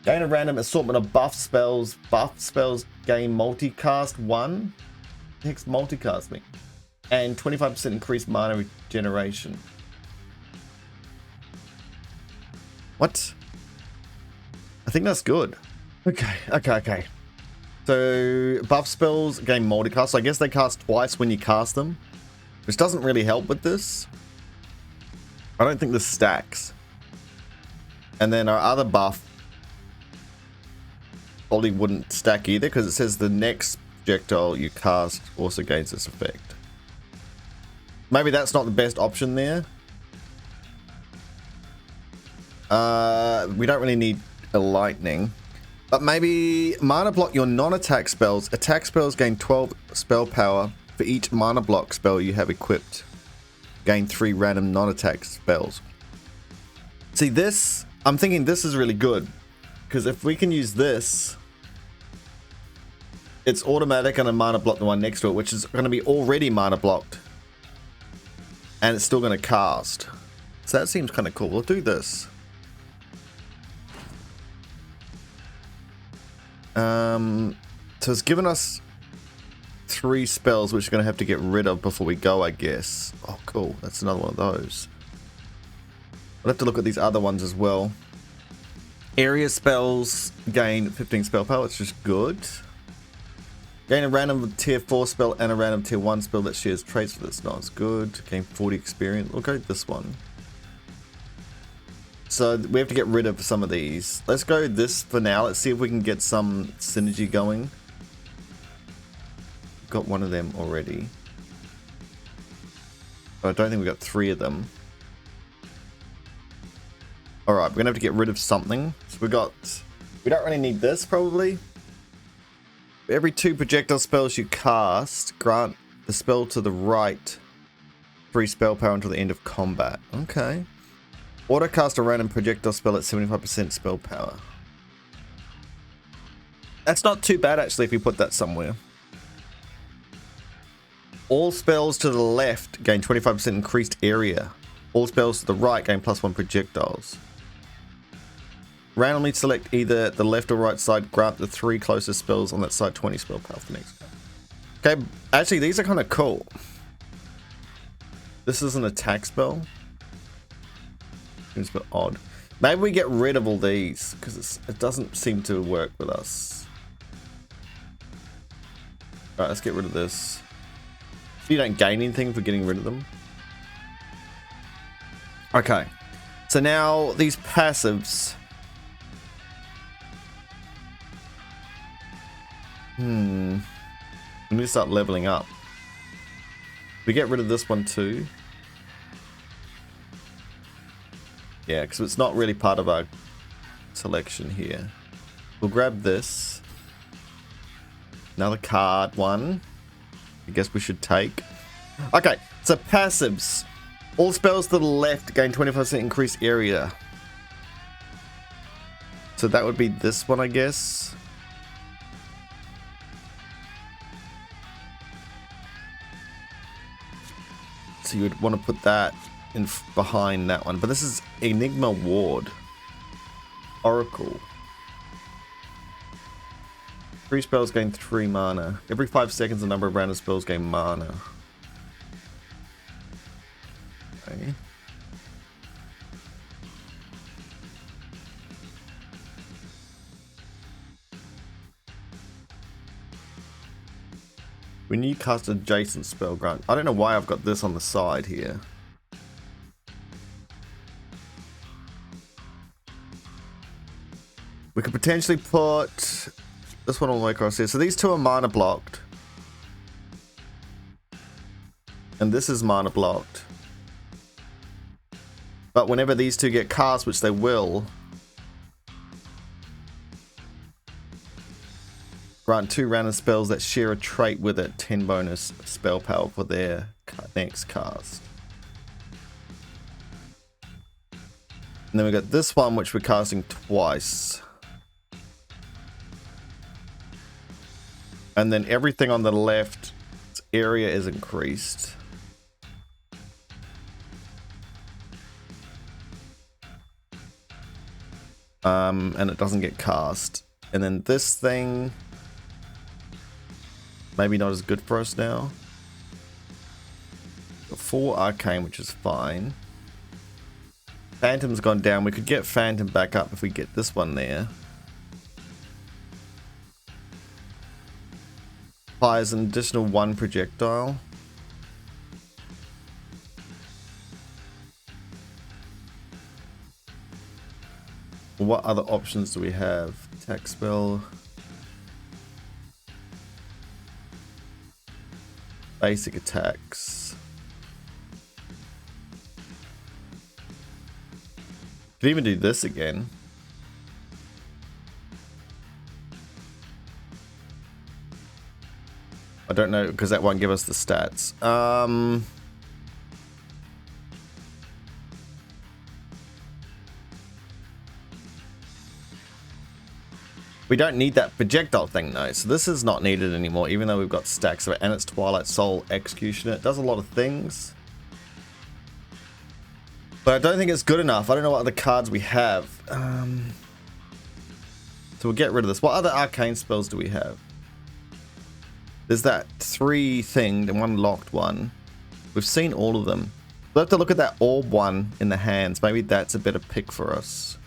Gain a random assortment of buff spells. Buff spells gain multicast 1. Hex multicast me. And 25% increased mana regeneration. What? I think that's good. Okay. So, buff spells gain multicast. So I guess they cast twice when you cast them. Which doesn't really help with this. I don't think this stacks. And then our other buff probably wouldn't stack either, because it says the next projectile you cast also gains this effect. Maybe that's not the best option there. We don't really need a lightning. But maybe mana block your non-attack spells. Attack spells gain 12 spell power for each mana block spell you have equipped. Gain 3 random non-attack spells. See this, I'm thinking this is really good. Because if we can use this, it's automatic and a mana block the one next to it, which is going to be already mana blocked. And it's still going to cast. So that seems kind of cool. We'll do this. So it's given us 3 spells, which we're going to have to get rid of before we go, I guess. Oh, cool. That's another one of those. We'll have to look at these other ones as well. Area spells gain 15 spell power, which is good. Gain a random tier 4 spell and a random tier 1 spell that shares traits with it. Not as good. Gain 40 experience. We'll go with this one. So we have to get rid of some of these. Let's go this for now. Let's see if we can get some synergy going. Got one of them already. But I don't think we got 3 of them. Alright, we're gonna have to get rid of something. So we don't really need this probably. Every 2 projectile spells you cast, grant the spell to the right 3 spell power until the end of combat. Okay. Auto cast a random projectile spell at 75% spell power. That's not too bad actually if you put that somewhere. All spells to the left gain 25% increased area. All spells to the right gain +1 projectiles. Randomly select either the left or right side. Grant the 3 closest spells on that side 20 spell power for the next game. Okay, actually these are kind of cool. This is an attack spell. It's a bit odd. Maybe we get rid of all these because it doesn't seem to work with us. Alright, let's get rid of this. You don't gain anything for getting rid of them. Okay, so now these passives. We need to start leveling up. We get rid of this one too. Yeah, because it's not really part of our selection here. We'll grab this. Another card one. I guess we should take. Okay, so passives. All spells to the left gain 25% increased area. So that would be this one, I guess. So you would want to put that in behind that one. But this is Enigma Ward. Oracle. 3 spells gain 3 mana. Every 5 seconds, a number of random spells gain mana. Okay. When you cast adjacent spell grant. I don't know why I've got this on the side here. We could potentially put this one all the way across here. So these two are mana blocked. And this is mana blocked. But whenever these two get cast, which they will, grant 2 random spells that share a trait with it, 10 bonus spell power for their next cast. And then we got this one, which we're casting twice. And then everything on the left area is increased. And it doesn't get cast. And then this thing, maybe not as good for us now. Got 4 arcane, which is fine. Phantom's gone down. We could get Phantom back up if we get this one there. Fires an additional 1 projectile. What other options do we have? Attack spell. Basic attacks. Could even do this again. I don't know, because that won't give us the stats. We don't need that projectile thing though, so this is not needed anymore, even though we've got stacks of it, and it's Twilight Soul Executioner. It does a lot of things. But I don't think it's good enough. I don't know what other cards we have. So we'll get rid of this. What other arcane spells do we have? There's that 3 thing, and 1 locked one. We've seen all of them. We'll have to look at that orb one in the hands. Maybe that's a better pick for us.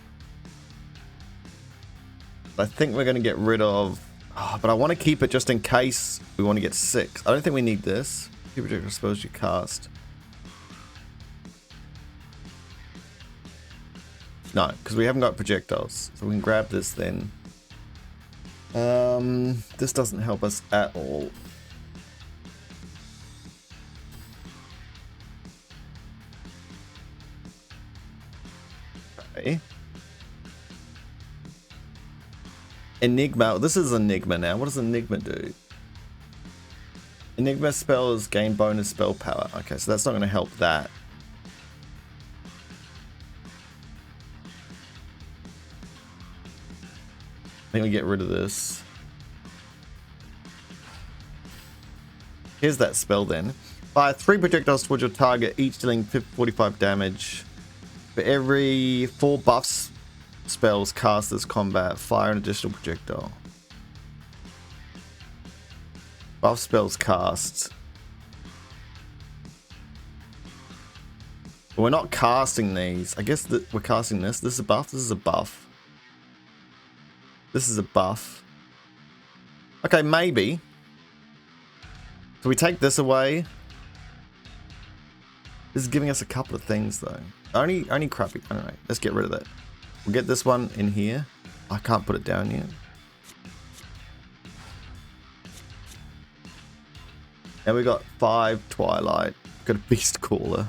I think we're going to get rid of... Oh, but I want to keep it just in case we want to get 6. I don't think we need this. Keep projectile spells you cast. No, because we haven't got projectiles. So we can grab this then. This doesn't help us at all. Okay. Enigma. This is Enigma now. What does Enigma do? Enigma spells gain bonus spell power. Okay, so that's not going to help that. I think we get rid of this. Here's that spell then. Fire 3 projectiles towards your target, each dealing 45 damage. For every 4 buffs spells cast as combat, fire an additional projectile. Buff spells cast. But we're not casting these. I guess that we're casting this. This is a buff. This is a buff. This is a buff. Okay, maybe. So we take this away. This is giving us a couple of things though. Only crappy. I don't know. Let's get rid of that. We'll get this one in here. I can't put it down yet. And we got 5 Twilight. Got a Beast Caller.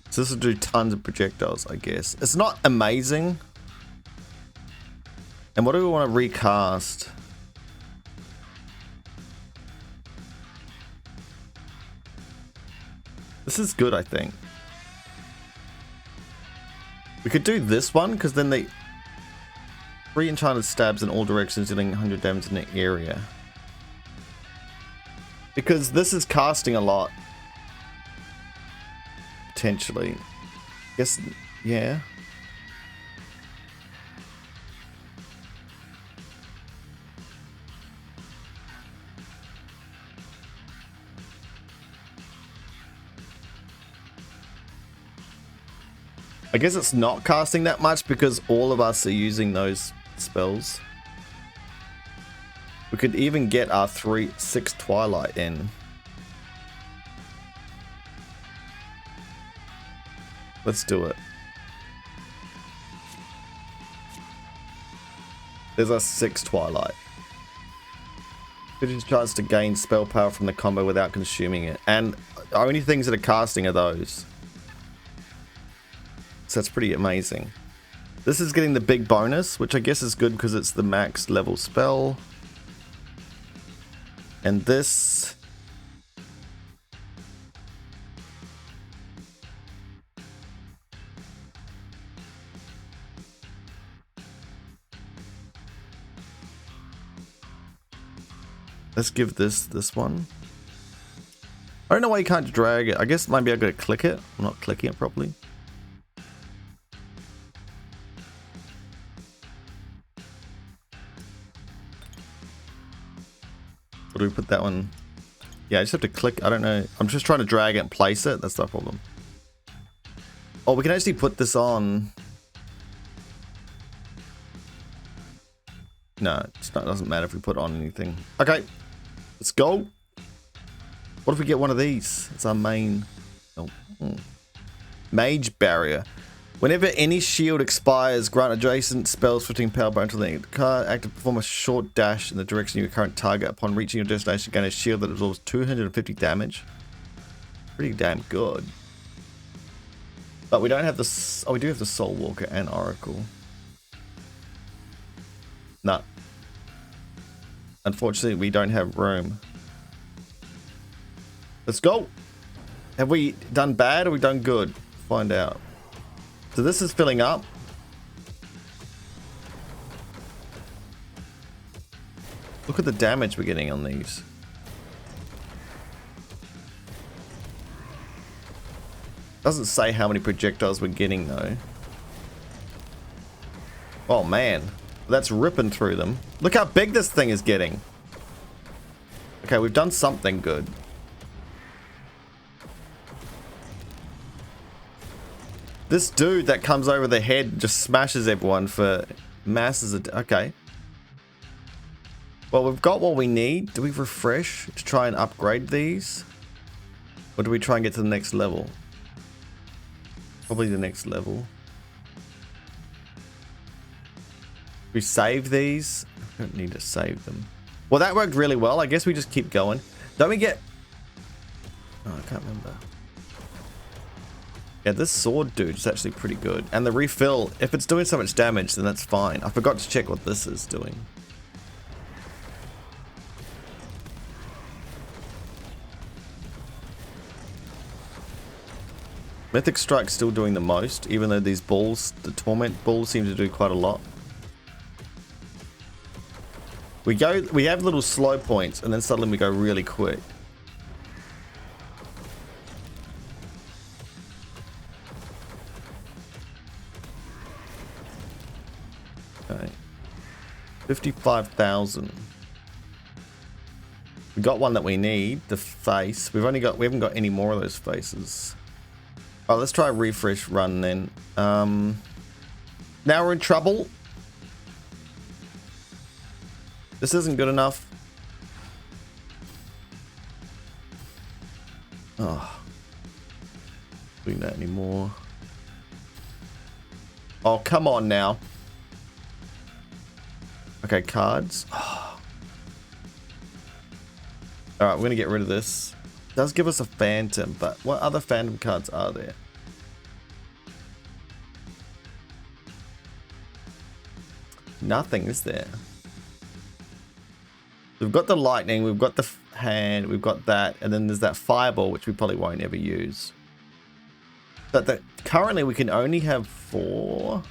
So this will do tons of projectiles, I guess. It's not amazing. And what do we want to recast? This is good, I think. We could do this one, because then they... 3 enchanted stabs in all directions, dealing 100 damage in the area. Because this is casting a lot. Potentially. Guess, yeah. I guess it's not casting that much because all of us are using those spells. We could even get our 6 Twilight in. Let's do it. There's our 6 Twilight. 50 chance to gain spell power from the combo without consuming it. And the only things that are casting are those. So that's pretty amazing. This is getting the big bonus, which I guess is good because it's the max level spell. And this... Let's give this one. I don't know why you can't drag it. I guess maybe I gotta click it. I'm not clicking it properly. Or do we put that one? Yeah, I just have to click. I don't know. I'm just trying to drag it and place it. That's no problem. Oh, we can actually put this on. No, it's not, it doesn't matter if we put on anything. Okay, let's go. What if we get one of these? It's our main. Oh. Mage Barrier. Whenever any shield expires, grant adjacent spells 15 power bar until the card active perform a short dash in the direction of your current target. Upon reaching your destination, gain a shield that absorbs 250 damage. Pretty damn good. But we don't have the. Oh, we do have the Soul Walker and Oracle. No. Unfortunately, we don't have room. Let's go. Have we done bad or we done good? Find out. So this is filling up. Look at the damage we're getting on these. Doesn't say how many projectiles we're getting though. Oh man, that's ripping through them. Look how big this thing is getting. Okay, we've done something good. This dude that comes over the head just smashes everyone for masses of... Okay. Well, we've got what we need. Do we refresh to try and upgrade these? Or do we try and get to the next level? Probably the next level. We save these? I don't need to save them. Well, that worked really well. I guess we just keep going. Don't we get... Oh, I can't remember. Yeah, this sword dude is actually pretty good. And the refill, if it's doing so much damage, then that's fine. I forgot to check what this is doing. Mythic Strike's still doing the most, even though these balls, the Torment balls, seem to do quite a lot. We have little slow points, and then suddenly we go really quick. Okay. 55,000. We got one that we need, the face. We haven't got any more of those faces. Oh, let's try a refresh run then. Now we're in trouble. This isn't good enough. Oh. Doing that anymore. Oh, come on now. Okay, cards. Oh. Alright, we're gonna get rid of this. It does give us a phantom, but what other phantom cards are there? Nothing, is there? We've got the lightning, we've got the hand, we've got that, and then there's that fireball, which we probably won't ever use. But currently we can only have 4,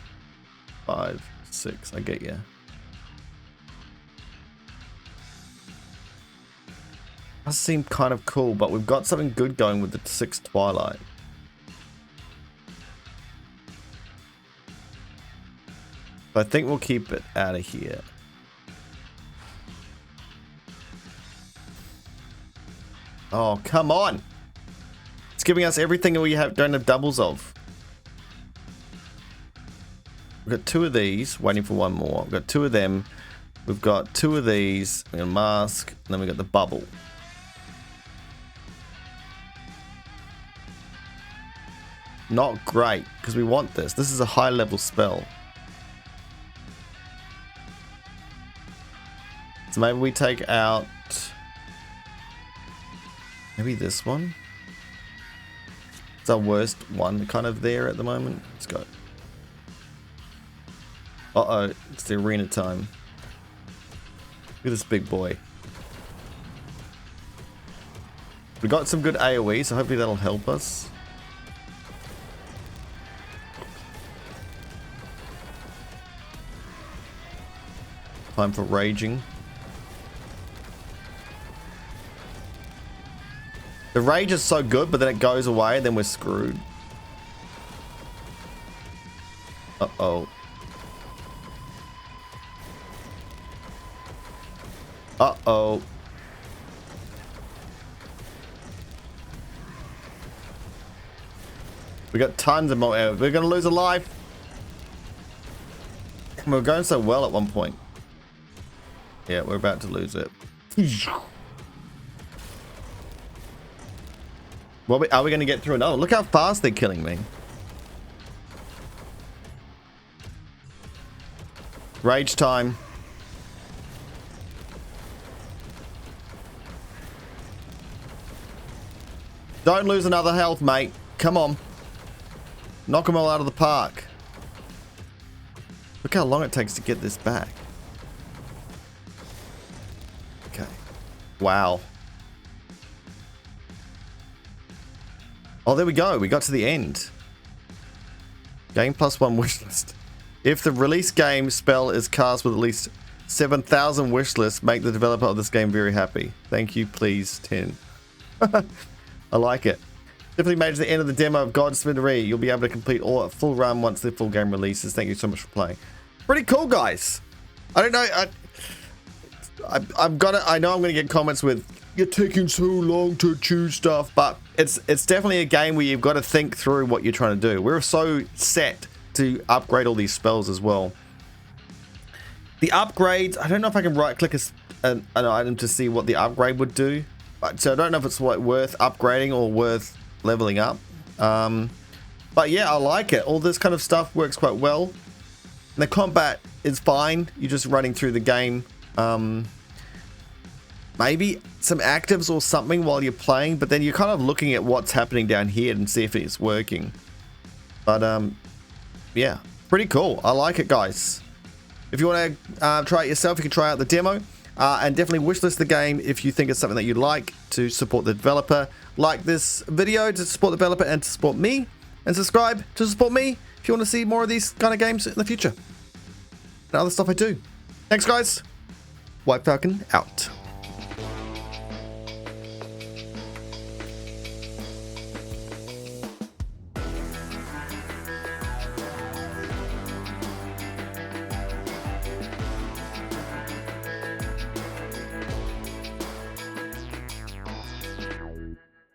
5, 6. I get you. Does seem kind of cool, but we've got something good going with the 6 Twilight. So I think we'll keep it out of here. Oh, come on. It's giving us everything we don't have doubles of. We've got 2 of these, waiting for 1 more. We've got 2 of them. We've got 2 of these. We've got a mask, and then we've got the bubble. Not great, because we want this. This is a high level spell. So maybe we take out... maybe this one? It's our worst one kind of there at the moment. Let's go. Uh-oh, it's the arena time. Look at this big boy. We got some good AoE, so hopefully that'll help us. Time for raging. The rage is so good, but then it goes away, and then we're screwed. Uh-oh. Uh-oh. We got tons of more air. We're gonna lose a life. We were going so well at one point. Yeah, we're about to lose it. Well, are we going to get through another? Look how fast they're killing me. Rage time. Don't lose another health, mate. Come on. Knock them all out of the park. Look how long it takes to get this back. Okay. Wow. Oh, there we go. We got to the end. Game +1 wishlist. If the release game spell is cast with at least 7,000 wishlists, make the developer of this game very happy. Thank you, please, 10. I like it. Definitely made it to the end of the demo of Godslayer Arena. You'll be able to complete all at full run once the full game releases. Thank you so much for playing. Pretty cool, guys. I don't know. I know I'm gonna get comments with "You're taking so long to choose stuff," but it's definitely a game where you've got to think through what you're trying to do. We're so set to upgrade all these spells as well. The upgrades, I don't know if I can right click an item to see what the upgrade would do, so I don't know if it's worth upgrading or worth leveling up. But yeah, I like it. All this kind of stuff works quite well. And the combat is fine. You're just running through the game. Maybe some actives or something while you're playing, but then you're kind of looking at what's happening down here and see if it's working. But yeah, pretty cool. I like it, guys. If you want to try it yourself, you can try out the demo, and definitely wishlist the game if you think it's something that you'd like to support the developer. Like this video to support the developer and to support me, and subscribe to support me if you want to see more of these kind of games in the future and other stuff I do. Thanks, guys. WhiteFalcon out.